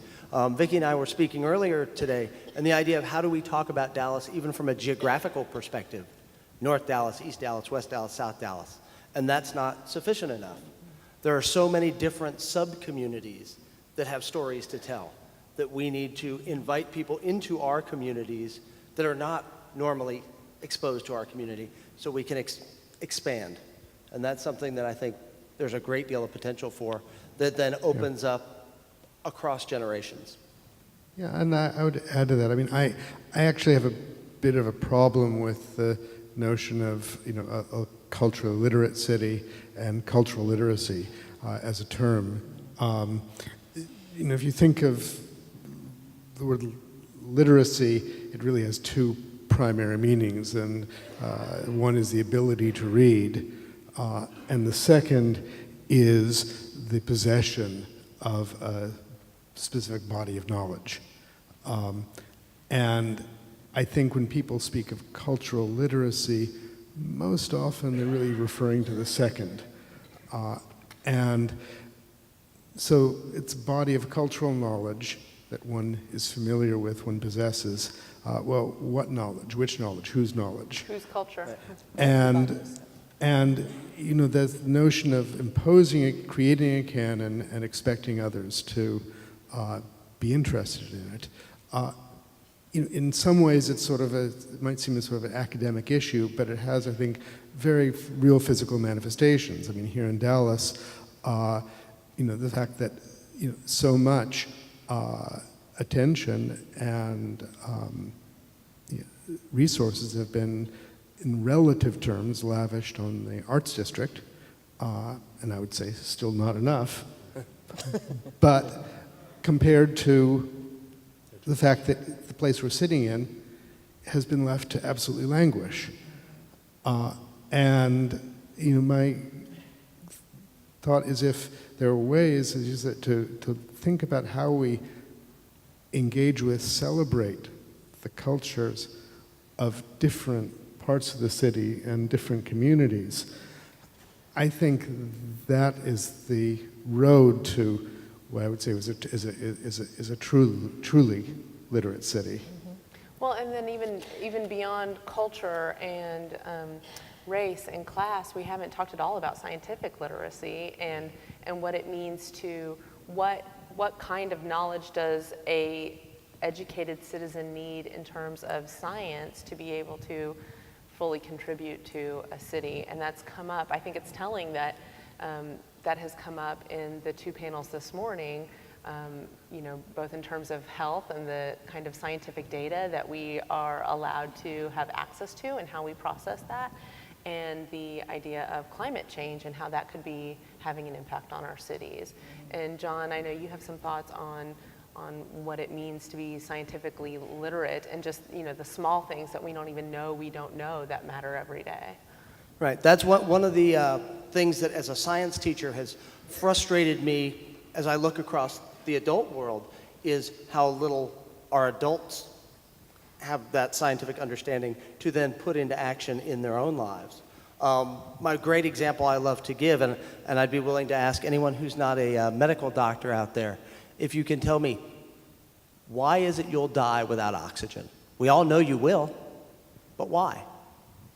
Vicki and I were speaking earlier today, and the idea of how do we talk about Dallas even from a geographical perspective? North Dallas, East Dallas, West Dallas, South Dallas. And that's not sufficient enough. There are so many different sub-communities that have stories to tell, that we need to invite people into our communities that are not normally exposed to our community, so we can expand. And that's something that I think there's a great deal of potential for, that then opens up across generations. Yeah, and I would add to that. I mean, I actually have a bit of a problem with the notion of a culturally literate city and cultural literacy as a term. If you think of the word literacy, it really has two primary meanings, and one is the ability to read, and the second is the possession of a specific body of knowledge. And I think when people speak of cultural literacy, most often they're really referring to the second. And so it's a body of cultural knowledge that one is familiar with, one possesses. Well, what knowledge? Which knowledge? Whose knowledge? Whose culture? And the notion of imposing it, creating a canon, and expecting others to be interested in it. In some ways, it's it might seem sort of an academic issue, but it has, I think, very real physical manifestations. I mean, here in Dallas, the fact that so much attention and resources have been, in relative terms, lavished on the arts district, and I would say still not enough, but compared to the fact that the place we're sitting in has been left to absolutely languish. And my thought is, if there are ways, as you said, to think about how we engage with, celebrate the cultures of different parts of the city and different communities, I think that is the road to what I would say is a truly literate city. Well, and then even beyond culture and race and class, we haven't talked at all about scientific literacy and what it means to what kind of knowledge does a educated citizen need in terms of science to be able to fully contribute to a city. And that's come up. I think it's telling that that has come up in the two panels this morning, both in terms of health and the kind of scientific data that we are allowed to have access to and how we process that, and the idea of climate change and how that could be having an impact on our cities. And John, I know you have some thoughts on what it means to be scientifically literate and just, the small things that we don't even know we don't know that matter every day. Right. That's one of the things that as a science teacher has frustrated me as I look across the adult world is how little our adults have that scientific understanding to then put into action in their own lives. My great example I love to give, and I'd be willing to ask anyone who's not a medical doctor out there, if you can tell me, why is it you'll die without oxygen? We all know you will, but why?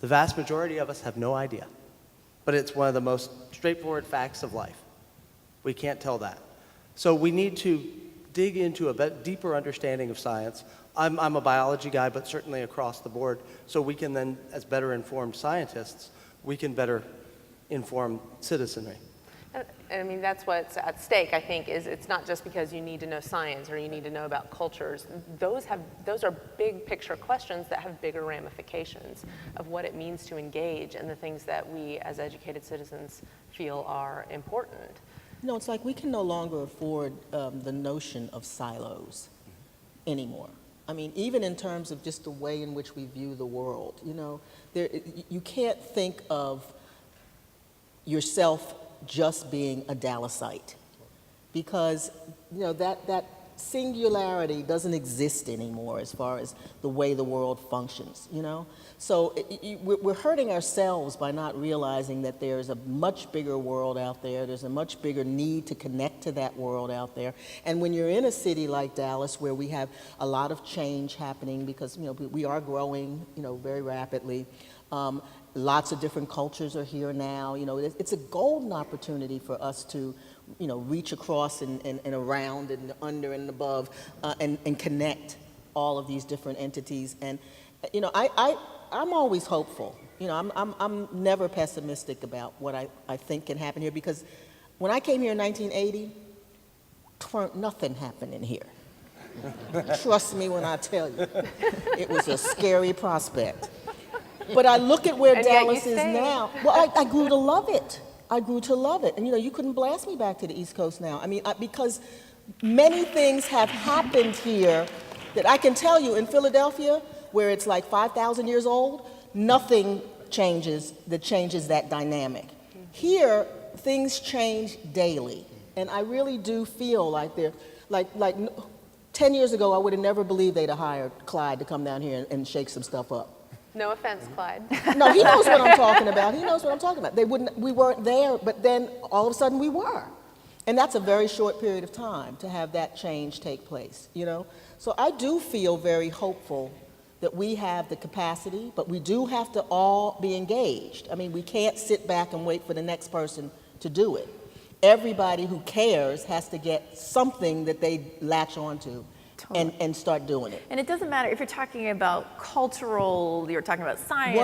The vast majority of us have no idea. But it's one of the most straightforward facts of life. We can't tell that. So we need to dig into a bit deeper understanding of science. I'm a biology guy, but certainly across the board, so we can then, as better informed scientists, we can better inform citizenry. I mean, that's what's at stake, I think, is it's not just because you need to know science or you need to know about cultures. Those are big picture questions that have bigger ramifications of what it means to engage in the things that we as educated citizens feel are important. It's like we can no longer afford the notion of silos anymore. I mean, even in terms of just the way in which we view the world, you can't think of yourself just being a Dallasite, because that singularity doesn't exist anymore as far as the way the world functions. So we're hurting ourselves by not realizing that there's a much bigger world out there. There's a much bigger need to connect to that world out there. And when you're in a city like Dallas, where we have a lot of change happening because we are growing very rapidly. Lots of different cultures are here now. It's a golden opportunity for us to, reach across and around and under and above and connect all of these different entities. And, I'm always hopeful. I'm never pessimistic about what I think can happen here, because when I came here in 1980, nothing happened in here. Trust me when I tell you, it was a scary prospect. But I look at where Dallas is now. Well, I grew to love it. And you couldn't blast me back to the East Coast now. I mean, because many things have happened here that I can tell you in Philadelphia, where it's like 5,000 years old, nothing changes that dynamic. Here, things change daily. And I really do feel like they're, like 10 years ago, I would have never believed they'd have hired Clyde to come down here and shake some stuff up. No offense, Clyde. No, he knows what I'm talking about. We weren't there, but then all of a sudden we were. And that's a very short period of time to have that change take place, So I do feel very hopeful that we have the capacity, but we do have to all be engaged. I mean, we can't sit back and wait for the next person to do it. Everybody who cares has to get something that they latch onto. Totally. And start doing it. And it doesn't matter if you're talking about cultural, you're talking about science,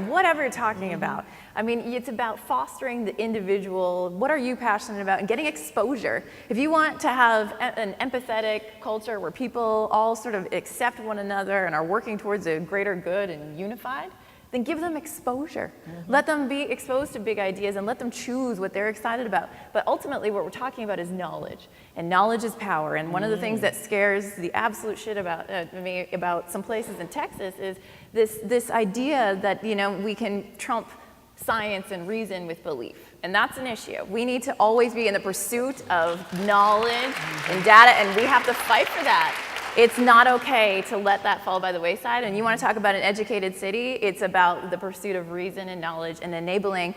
whatever you're talking about. I mean, it's about fostering the individual. What are you passionate about? And getting exposure. If you want to have an empathetic culture where people all sort of accept one another and are working towards a greater good and unified, then give them exposure. Let them be exposed to big ideas and let them choose what they're excited about. But ultimately, what we're talking about is knowledge. And knowledge is power. And one of the things that scares the absolute shit about me about some places in Texas is this idea that we can trump science and reason with belief. And that's an issue. We need to always be in the pursuit of knowledge and data, and we have to fight for that. It's not okay to let that fall by the wayside. And you want to talk about an educated city, it's about the pursuit of reason and knowledge and enabling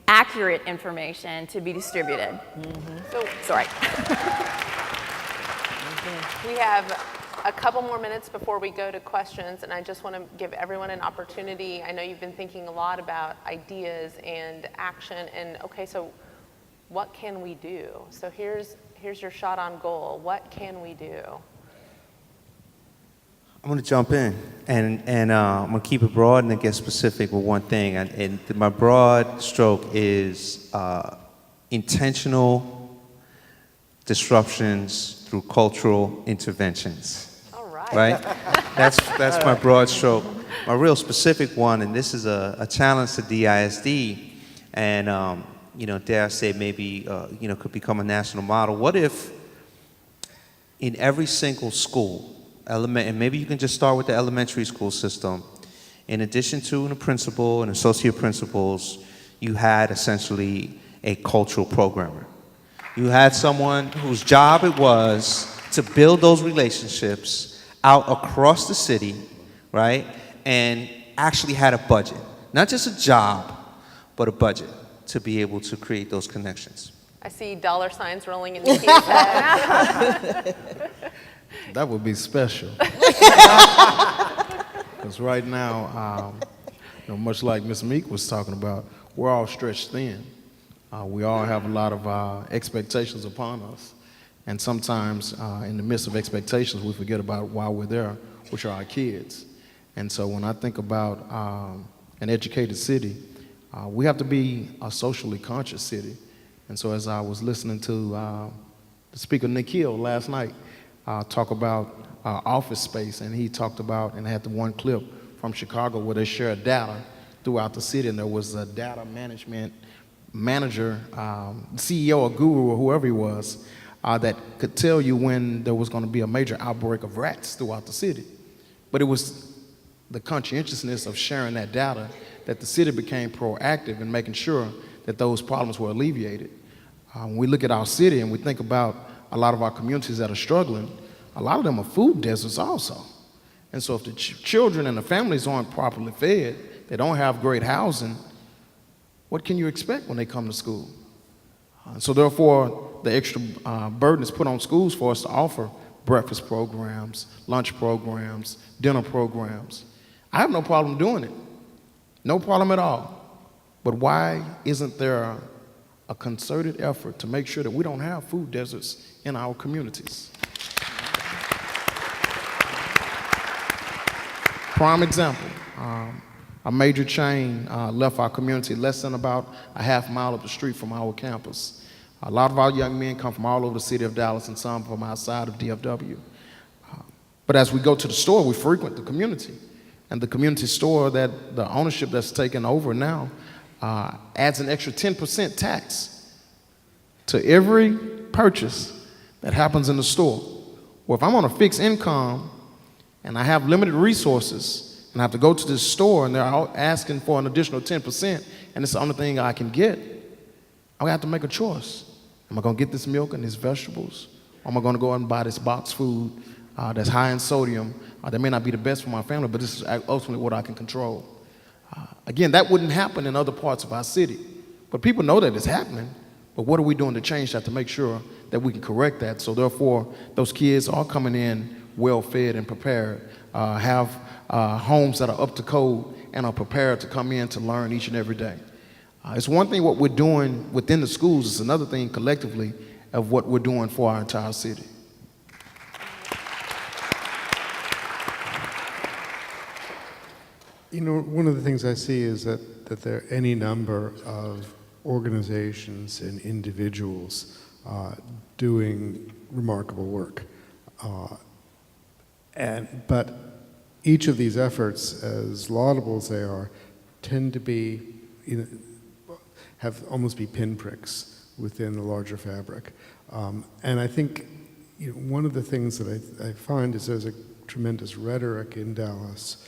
accurate information to be distributed. So, sorry. We have a couple more minutes before we go to questions, and I just want to give everyone an opportunity. I know you've been thinking a lot about ideas and action, and okay, so what can we do? So here's your shot on goal. What can we do? I'm going to jump in, and I'm going to keep it broad and then get specific with one thing. And my broad stroke is intentional disruptions through cultural interventions. All right. Right? That's my broad stroke. My real specific one, and this is a challenge to DISD, and dare I say maybe could become a national model. What if in every single school, and maybe you can just start with the elementary school system, in addition to the principal and associate principals, you had essentially a cultural programmer. You had someone whose job it was to build those relationships out across the city, right? And actually had a budget. Not just a job, but a budget to be able to create those connections. I see dollar signs rolling in the head. That would be special. Because right now, much like Ms. Meek was talking about, we're all stretched thin. We all have a lot of expectations upon us. And sometimes in the midst of expectations, we forget about why we're there, which are our kids. And so when I think about an educated city, we have to be a socially conscious city. And so as I was listening to the speaker, Nakia, last night, talk about office space, and he talked about and had the one clip from Chicago where they shared data throughout the city, and there was a data management manager, CEO or guru or whoever he was, that could tell you when there was going to be a major outbreak of rats throughout the city. But it was the conscientiousness of sharing that data that the city became proactive in making sure that those problems were alleviated. When we look at our city and we think about a lot of our communities that are struggling, a lot of them are food deserts also. And so if the children and the families aren't properly fed, they don't have great housing, what can you expect when they come to school? So therefore, the extra burden is put on schools for us to offer breakfast programs, lunch programs, dinner programs. I have no problem doing it. No problem at all. But why isn't there a concerted effort to make sure that we don't have food deserts in our communities? Prime example, a major chain left our community less than about a half mile up the street from our campus. A lot of our young men come from all over the city of Dallas and some from outside of DFW. But as we go to the store, we frequent the community. And the community store, that the ownership that's taken over now, adds an extra 10% tax to every purchase that happens in the store. Well, if I'm on a fixed income and I have limited resources and I have to go to this store and they're asking for an additional 10% and it's the only thing I can get, I have to make a choice. Am I going to get this milk and these vegetables? Or am I going to go out and buy this box food that's high in sodium? That may not be the best for my family, but this is ultimately what I can control. Again, that wouldn't happen in other parts of our city. But people know that it's happening. But what are we doing to change that, to make sure that we can correct that? So therefore, those kids are coming in well-fed and prepared, have homes that are up to code and are prepared to come in to learn each and every day. It's one thing what we're doing within the schools. It's another thing collectively of what we're doing for our entire city. One of the things I see is that there are any number of organizations and individuals doing remarkable work. But each of these efforts, as laudable as they are, tend to be, have almost be pinpricks within the larger fabric. And I think one of the things that I find is there's a tremendous rhetoric in Dallas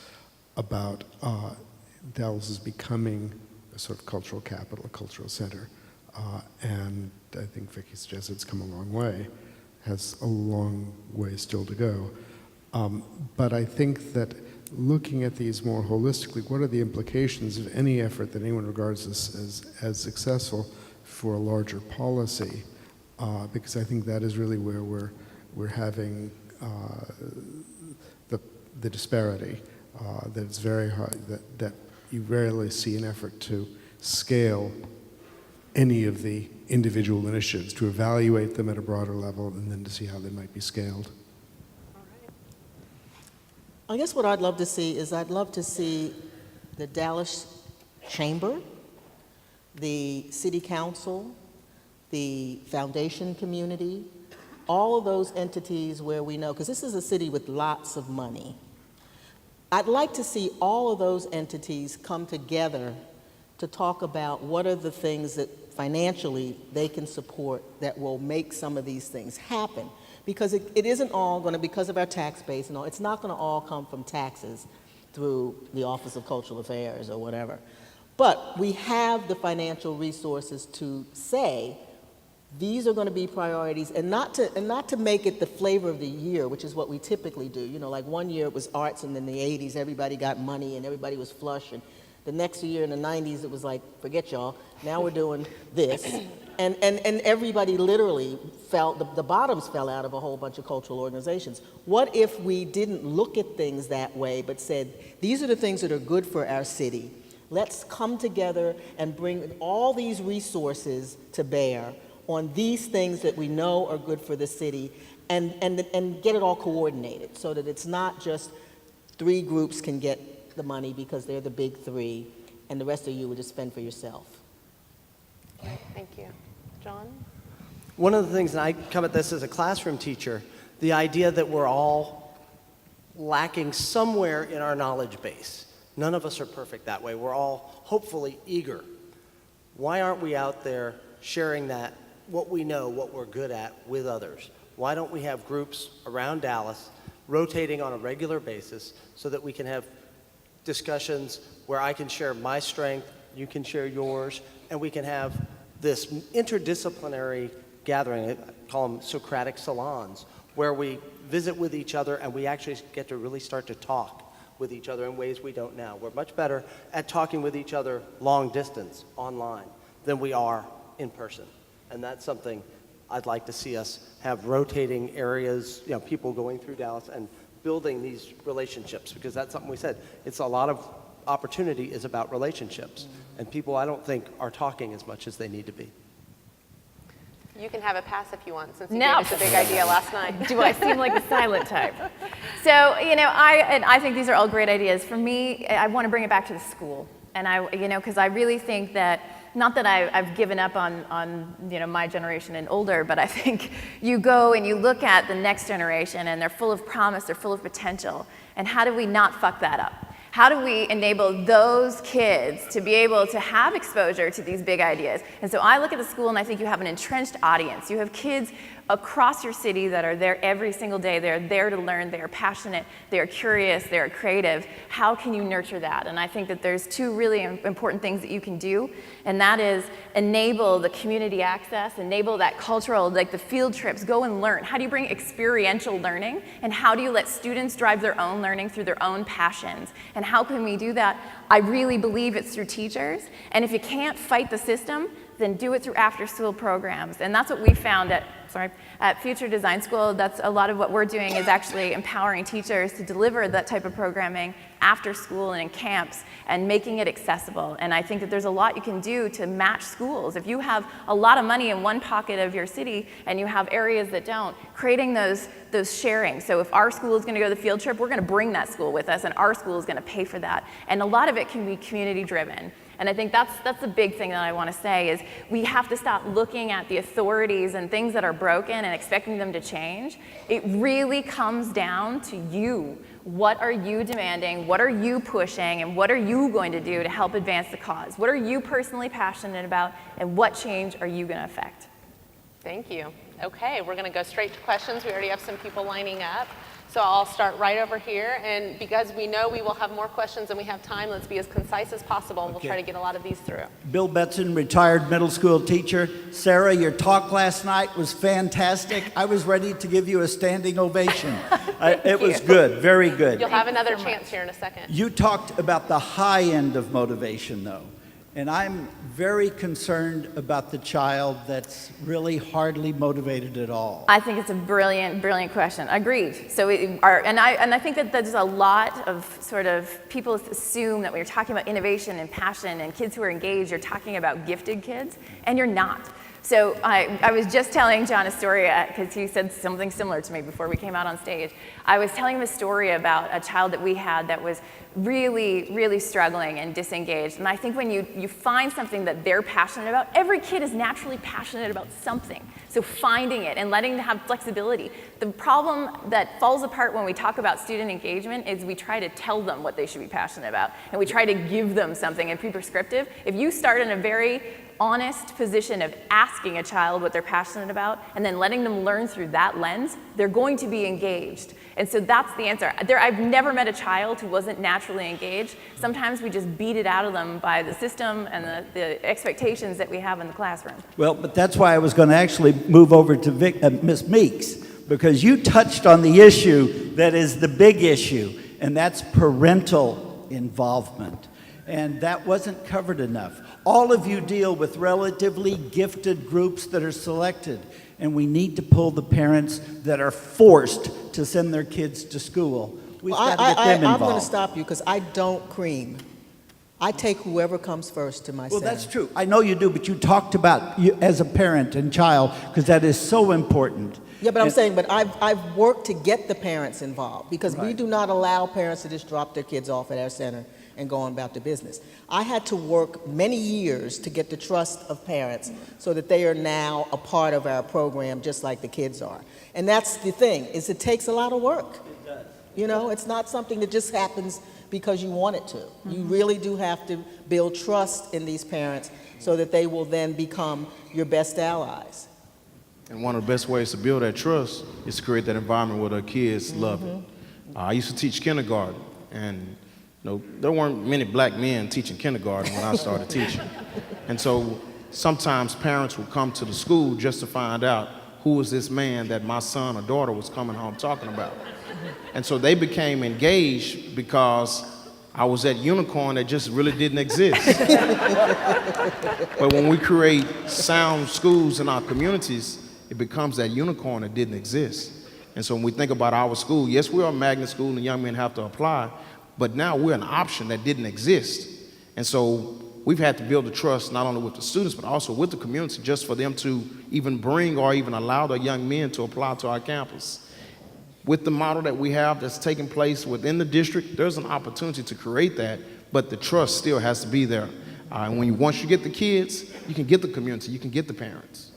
about Dallas is becoming a sort of cultural capital, a cultural center. And I think Vicki suggests it's come a long way, has a long way still to go. But I think that looking at these more holistically, what are the implications of any effort that anyone regards as successful for a larger policy? Because I think that is really where we're having the disparity. That it's very hard, that you rarely see an effort to scale any of the individual initiatives, to evaluate them at a broader level and then to see how they might be scaled. I guess what I'd love to see is I'd love to see the Dallas Chamber, the City Council, the foundation community, all of those entities where we know, because this is a city with lots of money. I'd like to see all of those entities come together to talk about what are the things that financially they can support that will make some of these things happen. Because it isn't all going to, because of our tax base and all, it's not going to all come from taxes through the Office of Cultural Affairs or whatever. But we have the financial resources to say, these are going to be priorities, and not to make it the flavor of the year, which is what we typically do. You know, like one year it was arts, and in the 80s everybody got money and everybody was flush, and the next year in the 90s it was like, forget y'all, now we're doing this. And everybody literally felt, the bottoms fell out of a whole bunch of cultural organizations. What if we didn't look at things that way, but said, these are the things that are good for our city. Let's come together and bring all these resources to bear on these things that we know are good for the city, and get it all coordinated so that it's not just 3 groups can get the money because they're the big 3, and the rest of you will just fend for yourself. Thank you. John? One of the things, and I come at this as a classroom teacher, the idea that we're all lacking somewhere in our knowledge base. None of us are perfect that way. We're all hopefully eager. Why aren't we out there sharing that, what we know, what we're good at, with others? Why don't we have groups around Dallas rotating on a regular basis so that we can have discussions where I can share my strength, you can share yours, and we can have this interdisciplinary gathering, I call them Socratic salons, where we visit with each other and we actually get to really start to talk with each other in ways we don't now. We're much better at talking with each other long distance online than we are in person. And that's something I'd like to see us have rotating areas, you know, people going through Dallas and building these relationships, because that's something we said. It's a lot of opportunity is about relationships, and people I don't think are talking as much as they need to be. You can have a pass if you want, since you No. gave us a big idea last night. Do I seem like the silent type? So, you know, I think these are all great ideas. For me, I want to bring it back to the school. And because I really think that, not that I've given up on my generation and older, but I think you go and you look at the next generation and they're full of promise, they're full of potential. And how do we not fuck that up? How do we enable those kids to be able to have exposure to these big ideas? And so I look at the school and I think you have an entrenched audience. You have kids across your city that are there every single day. They're there to learn, they're passionate, they're curious, they're creative. How can you nurture that? And I think that there's 2 really important things that you can do, and that is enable the community access, enable that cultural, like the field trips, go and learn. How do you bring experiential learning, and how do you let students drive their own learning through their own passions? And how can we do that? I really believe it's through teachers, and if you can't fight the system, then do it through after-school programs. And that's what we found at Future Design School. That's a lot of what we're doing, is actually empowering teachers to deliver that type of programming after school and in camps and making it accessible. And I think that there's a lot you can do to match schools. If you have a lot of money in one pocket of your city and you have areas that don't, creating those sharing. So if our school is going to go to the field trip, we're going to bring that school with us, and our school is going to pay for that. And a lot of it can be community driven. And I think that's the big thing that I want to say, is we have to stop looking at the authorities and things that are broken and expecting them to change. It really comes down to you. What are you demanding? What are you pushing? And what are you going to do to help advance the cause? What are you personally passionate about? And what change are you going to affect? Thank you. Okay, we're going to go straight to questions. We already have some people lining up. So I'll start right over here, and because we know we will have more questions than we have time, let's be as concise as possible, and we'll try to get a lot of these through. Bill Betson, retired middle school teacher. Sarah, your talk last night was fantastic. I was ready to give you a standing ovation. It was good, very good. You'll have another chance here in a second. You talked about the high end of motivation, though. And I'm very concerned about the child that's really hardly motivated at all. I think it's a brilliant, brilliant question. Agreed. So I think that there's a lot of sort of people assume that when you're talking about innovation and passion and kids who are engaged, you're talking about gifted kids, and you're not. So I was just telling John a story, because he said something similar to me before we came out on stage. I was telling him a story about a child that we had that was really, really struggling and disengaged. And I think when you find something that they're passionate about, every kid is naturally passionate about something. So finding it and letting them have flexibility. The problem that falls apart when we talk about student engagement is we try to tell them what they should be passionate about, and we try to give them something and be prescriptive. If you start in a very honest position of asking a child what they're passionate about and then letting them learn through that lens, they're going to be engaged. And so that's the answer. I've never met a child who wasn't naturally engaged. Sometimes we just beat it out of them by the system and the expectations that we have in the classroom. Well, but that's why I was going to actually move over to Miss Meeks, because you touched on the issue that is the big issue, and that's parental involvement. And that wasn't covered enough. All of you deal with relatively gifted groups that are selected, and we need to pull the parents that are forced to send their kids to school. We've got to get them involved. I'm going to stop you because I don't cream. I take whoever comes first to my center. Well, that's true. I know you do, but you talked about you as a parent and child, because that is so important. Yeah, but I'm saying, but I've worked to get the parents involved, because we do not allow parents to just drop their kids off at our center and go on about their business. I had to work many years to get the trust of parents so that they are now a part of our program just like the kids are. And that's the thing, is it takes a lot of work. It does. You know, it's not something that just happens because you want it to. You really do have to build trust in these parents so that they will then become your best allies. And one of the best ways to build that trust is to create that environment where the kids love it. I used to teach kindergarten, and there weren't many black men teaching kindergarten when I started teaching. And so sometimes parents would come to the school just to find out who was this man that my son or daughter was coming home talking about. And so they became engaged because I was that unicorn that just really didn't exist. But when we create sound schools in our communities, it becomes that unicorn that didn't exist. And so when we think about our school, yes, we're a magnet school and young men have to apply, but now we're an option that didn't exist. And so we've had to build the trust not only with the students, but also with the community, just for them to even bring or even allow their young men to apply to our campus. With the model that we have that's taking place within the district, there's an opportunity to create that, but the trust still has to be there. And once you get the kids, you can get the community, you can get the parents.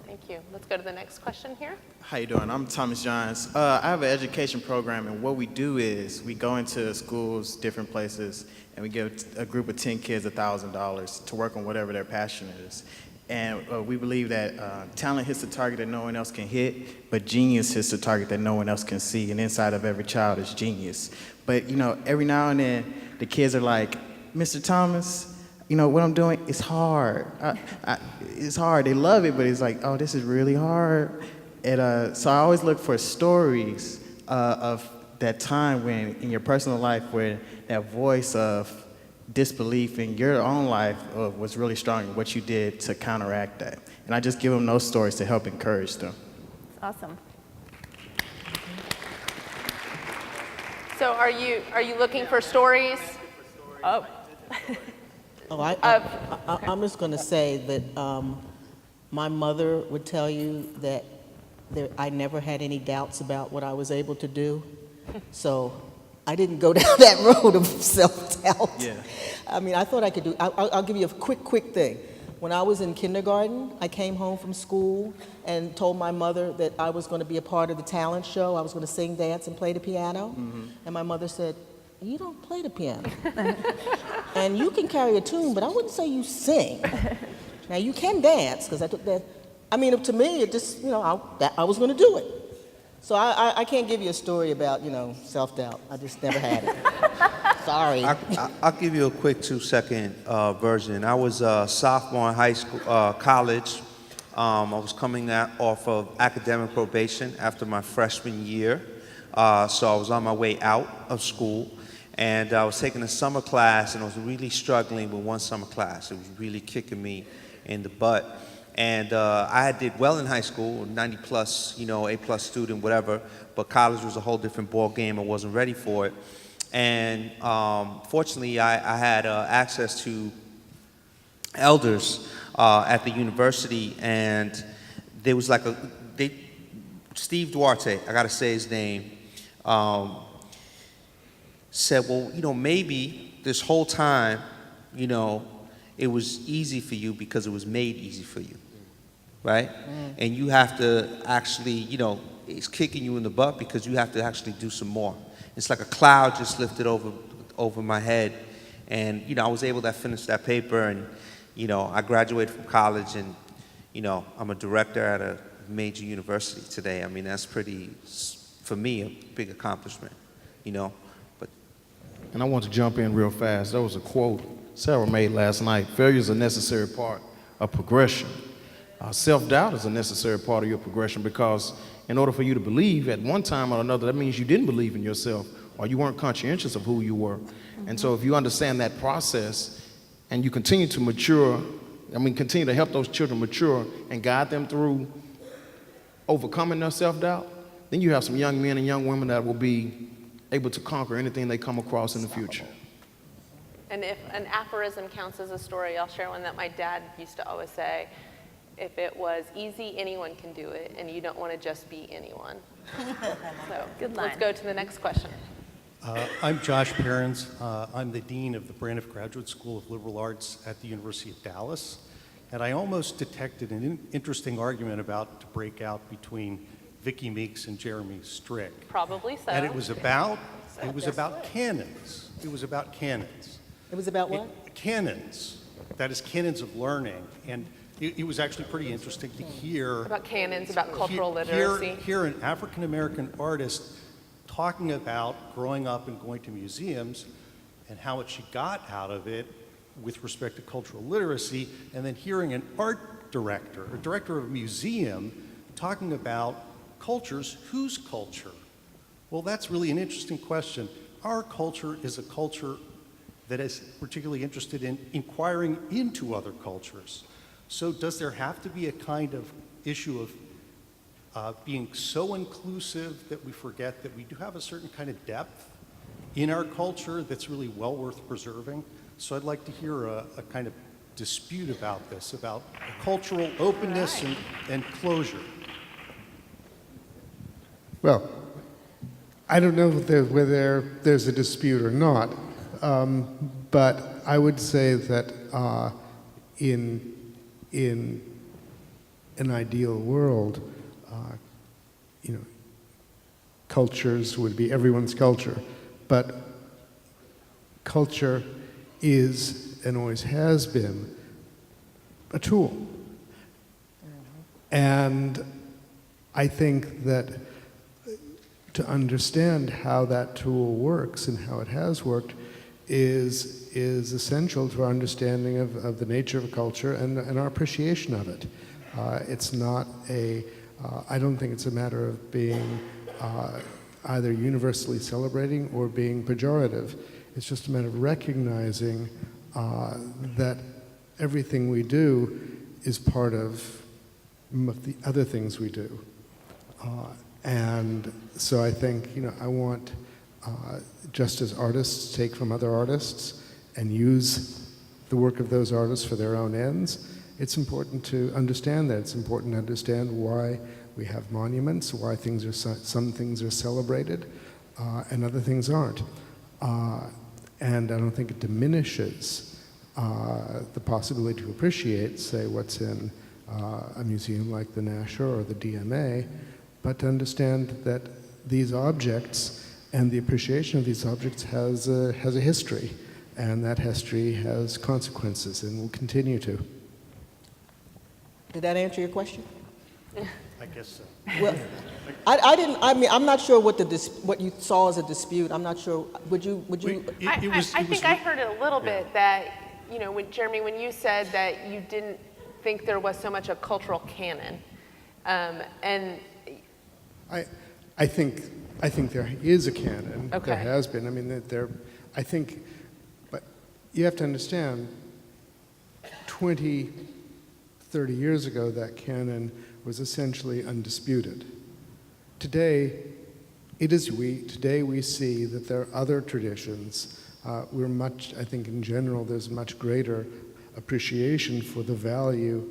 Thank you. Let's go to the next question here. How you doing? I'm Thomas Johns. I have an education program, and what we do is we go into schools, different places, and we give a group of 10 kids $1,000 to work on whatever their passion is. And we believe that talent hits the target that no one else can hit, but genius hits the target that no one else can see, and inside of every child is genius. But, every now and then, the kids are like, Mr. Thomas, what I'm doing is hard. It's hard. They love it, but it's like, oh, this is really hard. And so I always look for stories of that time when, in your personal life, where that voice of disbelief in your own life was really strong, and what you did to counteract that. And I just give them those stories to help encourage them. That's awesome. So are you looking for stories? Oh. I'm just going to say that my mother would tell you that I never had any doubts about what I was able to do. So I didn't go down that road of self-doubt. Yeah. I mean, I thought I could do. I'll give you a quick thing. When I was in kindergarten, I came home from school and told my mother that I was going to be a part of the talent show. I was going to sing, dance, and play the piano. Mm-hmm. And my mother said, "You don't play the piano. And you can carry a tune, but I wouldn't say you sing. Now, you can dance," because I took that. I mean, to me, it just, I was going to do it. So I can't give you a story about, self-doubt. I just never had it. Sorry. I'll give you a quick 2-second version. I was a sophomore in high school, college. I was coming off of academic probation after my freshman year. So I was on my way out of school. And I was taking a summer class, and I was really struggling with one summer class. It was really kicking me in the butt. And I did well in high school, 90 plus, you know, A+ student, whatever. But college was a whole different ball game. I wasn't ready for it. And fortunately, I had access to elders at the university, and there was like Steve Duarte, I gotta say his name, said, well, you know, maybe this whole time, you know, it was easy for you because it was made easy for you, right? And you have to actually, you know, it's kicking you in the butt because you have to actually do some more. It's like a cloud just lifted over my head, and, you know, I was able to finish that paper, and, you know, I graduated from college, and, you know, I'm a director at a major university today. I mean, that's pretty, for me, a big accomplishment, you know. And I want to jump in real fast. There was a quote Sarah made last night. Failure is a necessary part of progression. Self-doubt is a necessary part of your progression, because in order for you to believe at one time or another, that means you didn't believe in yourself or you weren't conscientious of who you were. And so if you understand that process and you continue to mature, continue to help those children mature and guide them through overcoming their self-doubt, then you have some young men and young women that will be able to conquer anything they come across in the future. And if an aphorism counts as a story, I'll share one that my dad used to always say: if it was easy, anyone can do it, and you don't want to just be anyone. So Good line. Let's go to the next question. I'm Josh Perrins. I'm the Dean of the Braniff Graduate School of Liberal Arts at the University of Dallas. And I almost detected an interesting argument about to break out between Vicki Meeks and Jeremy Strick. Probably so. And it was about canons. It was about canons. It was about what? Canons. That is, canons of learning. And it was actually pretty interesting to hear. About canons, about cultural literacy. Hear an African-American artist talking about growing up and going to museums and how much she got out of it with respect to cultural literacy, and then hearing an art director, a director of a museum, talking about cultures. Whose culture? Well, that's really an interesting question. Our culture is a culture that is particularly interested in inquiring into other cultures. So does there have to be a kind of issue of being so inclusive that we forget that we do have a certain kind of depth in our culture that's really well worth preserving? So I'd like to hear a kind of dispute about this, about cultural openness and closure. Well, I don't know whether there's a dispute or not, but I would say that in an ideal world, cultures would be everyone's culture, but culture is and always has been a tool. And I think that to understand how that tool works and how it has worked is essential to our understanding of the nature of a culture and our appreciation of it. It's not I don't think it's a matter of being either universally celebrating or being pejorative. It's just a matter of recognizing that everything we do is part of the other things we do. And so I think, I want, just as artists take from other artists and use the work of those artists for their own ends, it's important to understand that. It's important to understand why we have monuments, why some things are celebrated and other things aren't. And I don't think it diminishes the possibility to appreciate, say, what's in a museum like the Nasher or the DMA, but to understand that these objects and the appreciation of these objects has a history, and that history has consequences and will continue to. Did that answer your question? I guess so. Well, I'm not sure what you saw as a dispute. I'm not sure. Would you? I think I heard it a little bit that, Jeremy, when you said that you didn't think there was so much a cultural canon, and I think there is a canon. Okay. There has been. I mean, I think, but you have to understand, 20, 30 years ago, that canon was essentially undisputed. Today, today we see that there are other traditions. I think in general, there's much greater appreciation for the value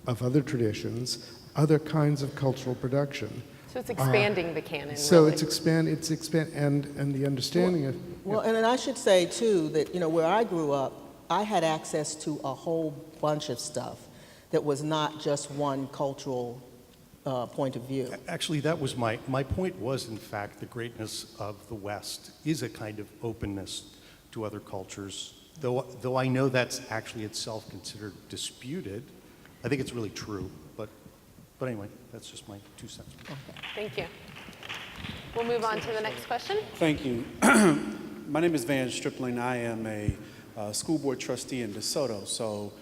of other traditions, other kinds of cultural production. So it's expanding the canon, So really. it's expand, and the understanding of... Well, and then I should say, too, that, where I grew up, I had access to a whole bunch of stuff that was not just one cultural point of view. Actually, that was my point was, in fact, the greatness of the West is a kind of openness to other cultures, though I know that's actually itself considered disputed. I think it's really true, but anyway, that's just my 2 cents. Okay. Thank you. We'll move on to the next question. Thank you. My name is Van Stripling. I am a school board trustee in DeSoto. So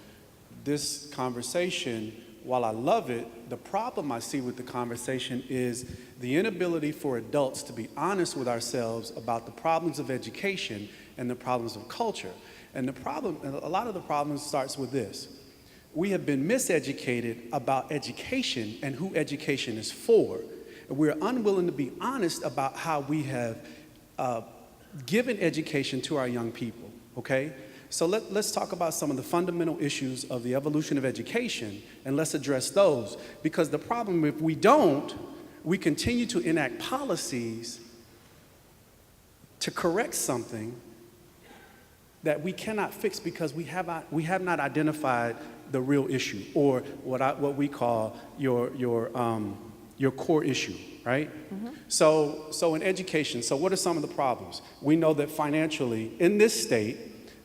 this conversation, while I love it, the problem I see with the conversation is the inability for adults to be honest with ourselves about the problems of education and the problems of culture. And a lot of the problem starts with this. We have been miseducated about education and who education is for. And we're unwilling to be honest about how we have given education to our young people, okay? So let's talk about some of the fundamental issues of the evolution of education, and let's address those. Because the problem, if we don't, we continue to enact policies to correct something that we cannot fix because we have not identified the real issue, or what we call your core issue, right? Mm-hmm. So in education, so what are some of the problems? We know that financially, in this state,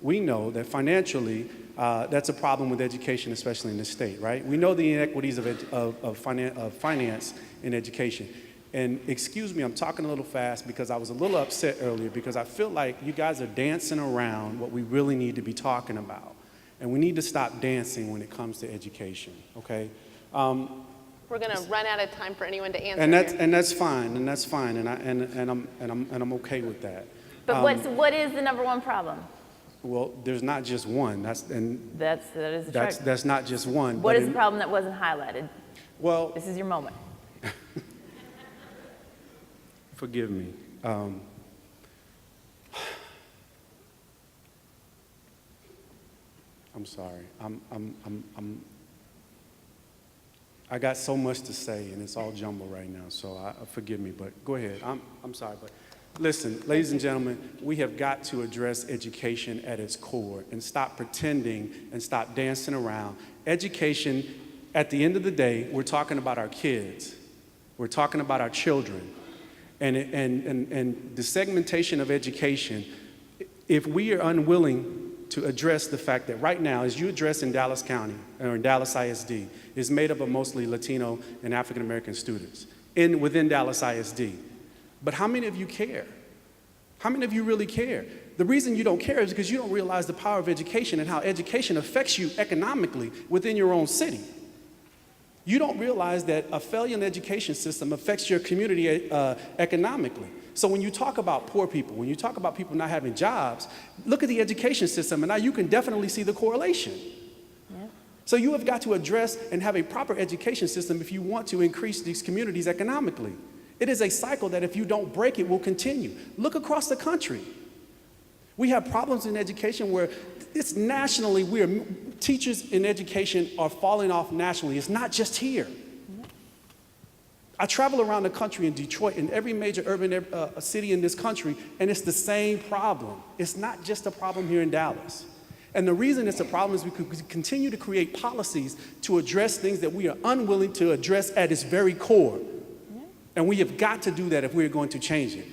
that's a problem with education, especially in this state, right? We know the inequities of finance in education. And excuse me, I'm talking a little fast because I was a little upset earlier because I feel like you guys are dancing around what we really need to be talking about. And we need to stop dancing when it comes to education, okay? We're going to run out of time for anyone to answer. And that's fine, and I'm okay with that. But what is the number one problem? Well, there's not just one. That is the truth. That's not just one. What is the problem that wasn't highlighted? Well, this is your moment. Forgive me. I'm sorry. I got so much to say, and it's all jumbled right now. So forgive me, but go ahead. I'm sorry, but listen, ladies and gentlemen, we have got to address education at its core and stop pretending and stop dancing around. Education, at the end of the day, we're talking about our kids. We're talking about our children. And the segmentation of education, if we are unwilling to address the fact that right now, as you address in Dallas County, or in Dallas ISD, is made up of mostly Latino and African American students within Dallas ISD. But how many of you care? How many of you really care? The reason you don't care is because you don't realize the power of education and how education affects you economically within your own city. You don't realize that a failure in the education system affects your community economically. So when you talk about poor people, when you talk about people not having jobs, look at the education system, and now you can definitely see the correlation. Yeah. So you have got to address and have a proper education system if you want to increase these communities economically. It is a cycle that if you don't break it, will continue. Look across the country. We have problems in education where it's nationally, teachers in education are falling off nationally. It's not just here. I travel around the country in Detroit, in every major urban city in this country, and it's the same problem. It's not just a problem here in Dallas. And the reason it's a problem is because we continue to create policies to address things that we are unwilling to address at its very core. And we have got to do that if we're going to change it,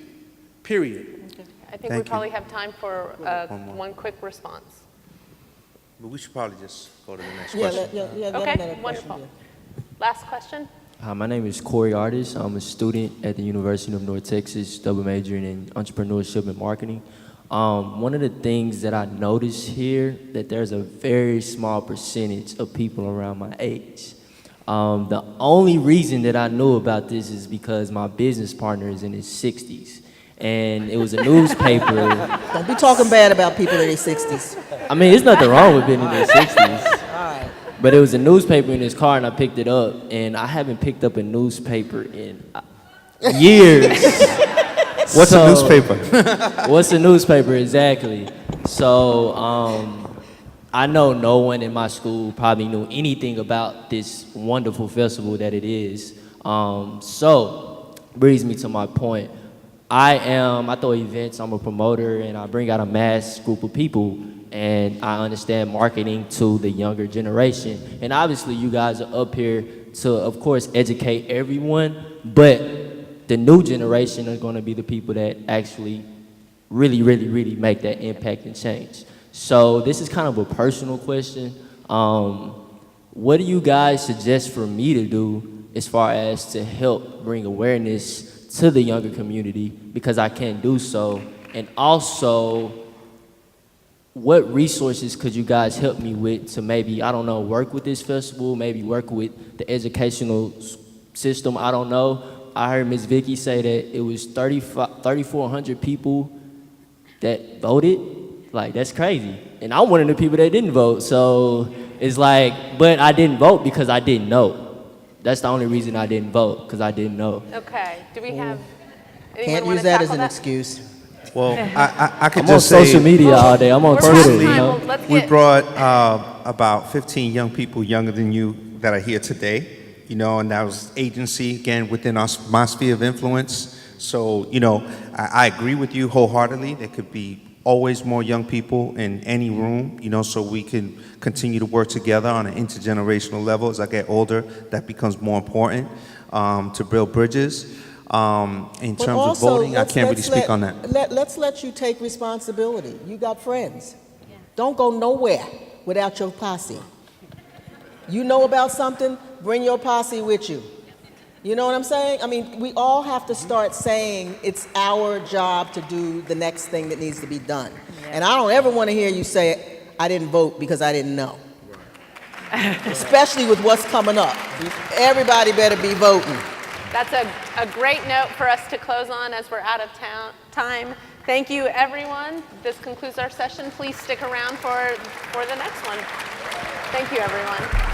period. Okay. I think we probably have time for one quick response. But we should probably just go to the next question. Okay, wonderful. Last question. Hi, my name is Corey Artis. I'm a student at the University of North Texas, double majoring in entrepreneurship and marketing. One of the things that I noticed here, that there's a very small percentage of people around my age. The only reason that I knew about this is because my business partner is in his 60s. and it was a newspaper. Don't be talking bad about people in their 60s. I mean, there's nothing wrong with being in their 60s. All right. But it was a newspaper in his car, and I picked it up, and I haven't picked up a newspaper in years. What's a newspaper? What's a newspaper, exactly? So I know no one in my school probably knew anything about this wonderful festival that it is. So, brings me to my point. I throw events, I'm a promoter, and I bring out a mass group of people, and I understand marketing to the younger generation. And obviously you guys are up here to, of course, educate everyone, but the new generation are gonna be the people that actually really, really, really make that impact and change. So this is kind of a personal question. What do you guys suggest for me to do as far as to help bring awareness to the younger community, because I can do so? And also, what resources could you guys help me with to maybe, I don't know, work with this festival, maybe work with the educational system, I don't know. I heard Ms. Vicki say that it was 3,400 people that voted. Like, that's crazy. And I'm one of the people that didn't vote. So it's like, but I didn't vote because I didn't know. That's the only reason I didn't vote, because I didn't know. Okay, do we have, Can't use that as an excuse. Well, I could I'm on just say, social media all day. I'm on Twitter, personally, you know? we brought about 15 young people younger than you that are here today, you know, and that was agency, again, within my sphere of influence. So, you know, I agree with you wholeheartedly. There could be always more young people in any room, you know, so we can continue to work together on an intergenerational level. As I get older, that becomes more important to build bridges. In terms of voting, I can't really speak on that. Let's let you take responsibility. You got friends. Yeah. Don't go nowhere without your posse. You know about something, bring your posse with you. You know what I'm saying? I mean, we all have to start saying it's our job to do the next thing that needs to be done. Yeah. And I don't ever want to hear you say, I didn't vote because I didn't know. Especially with what's coming up. Everybody better be voting. That's a great note for us to close on as we're out of time. Thank you, everyone. This concludes our session. Please stick around for the next one. Thank you, everyone.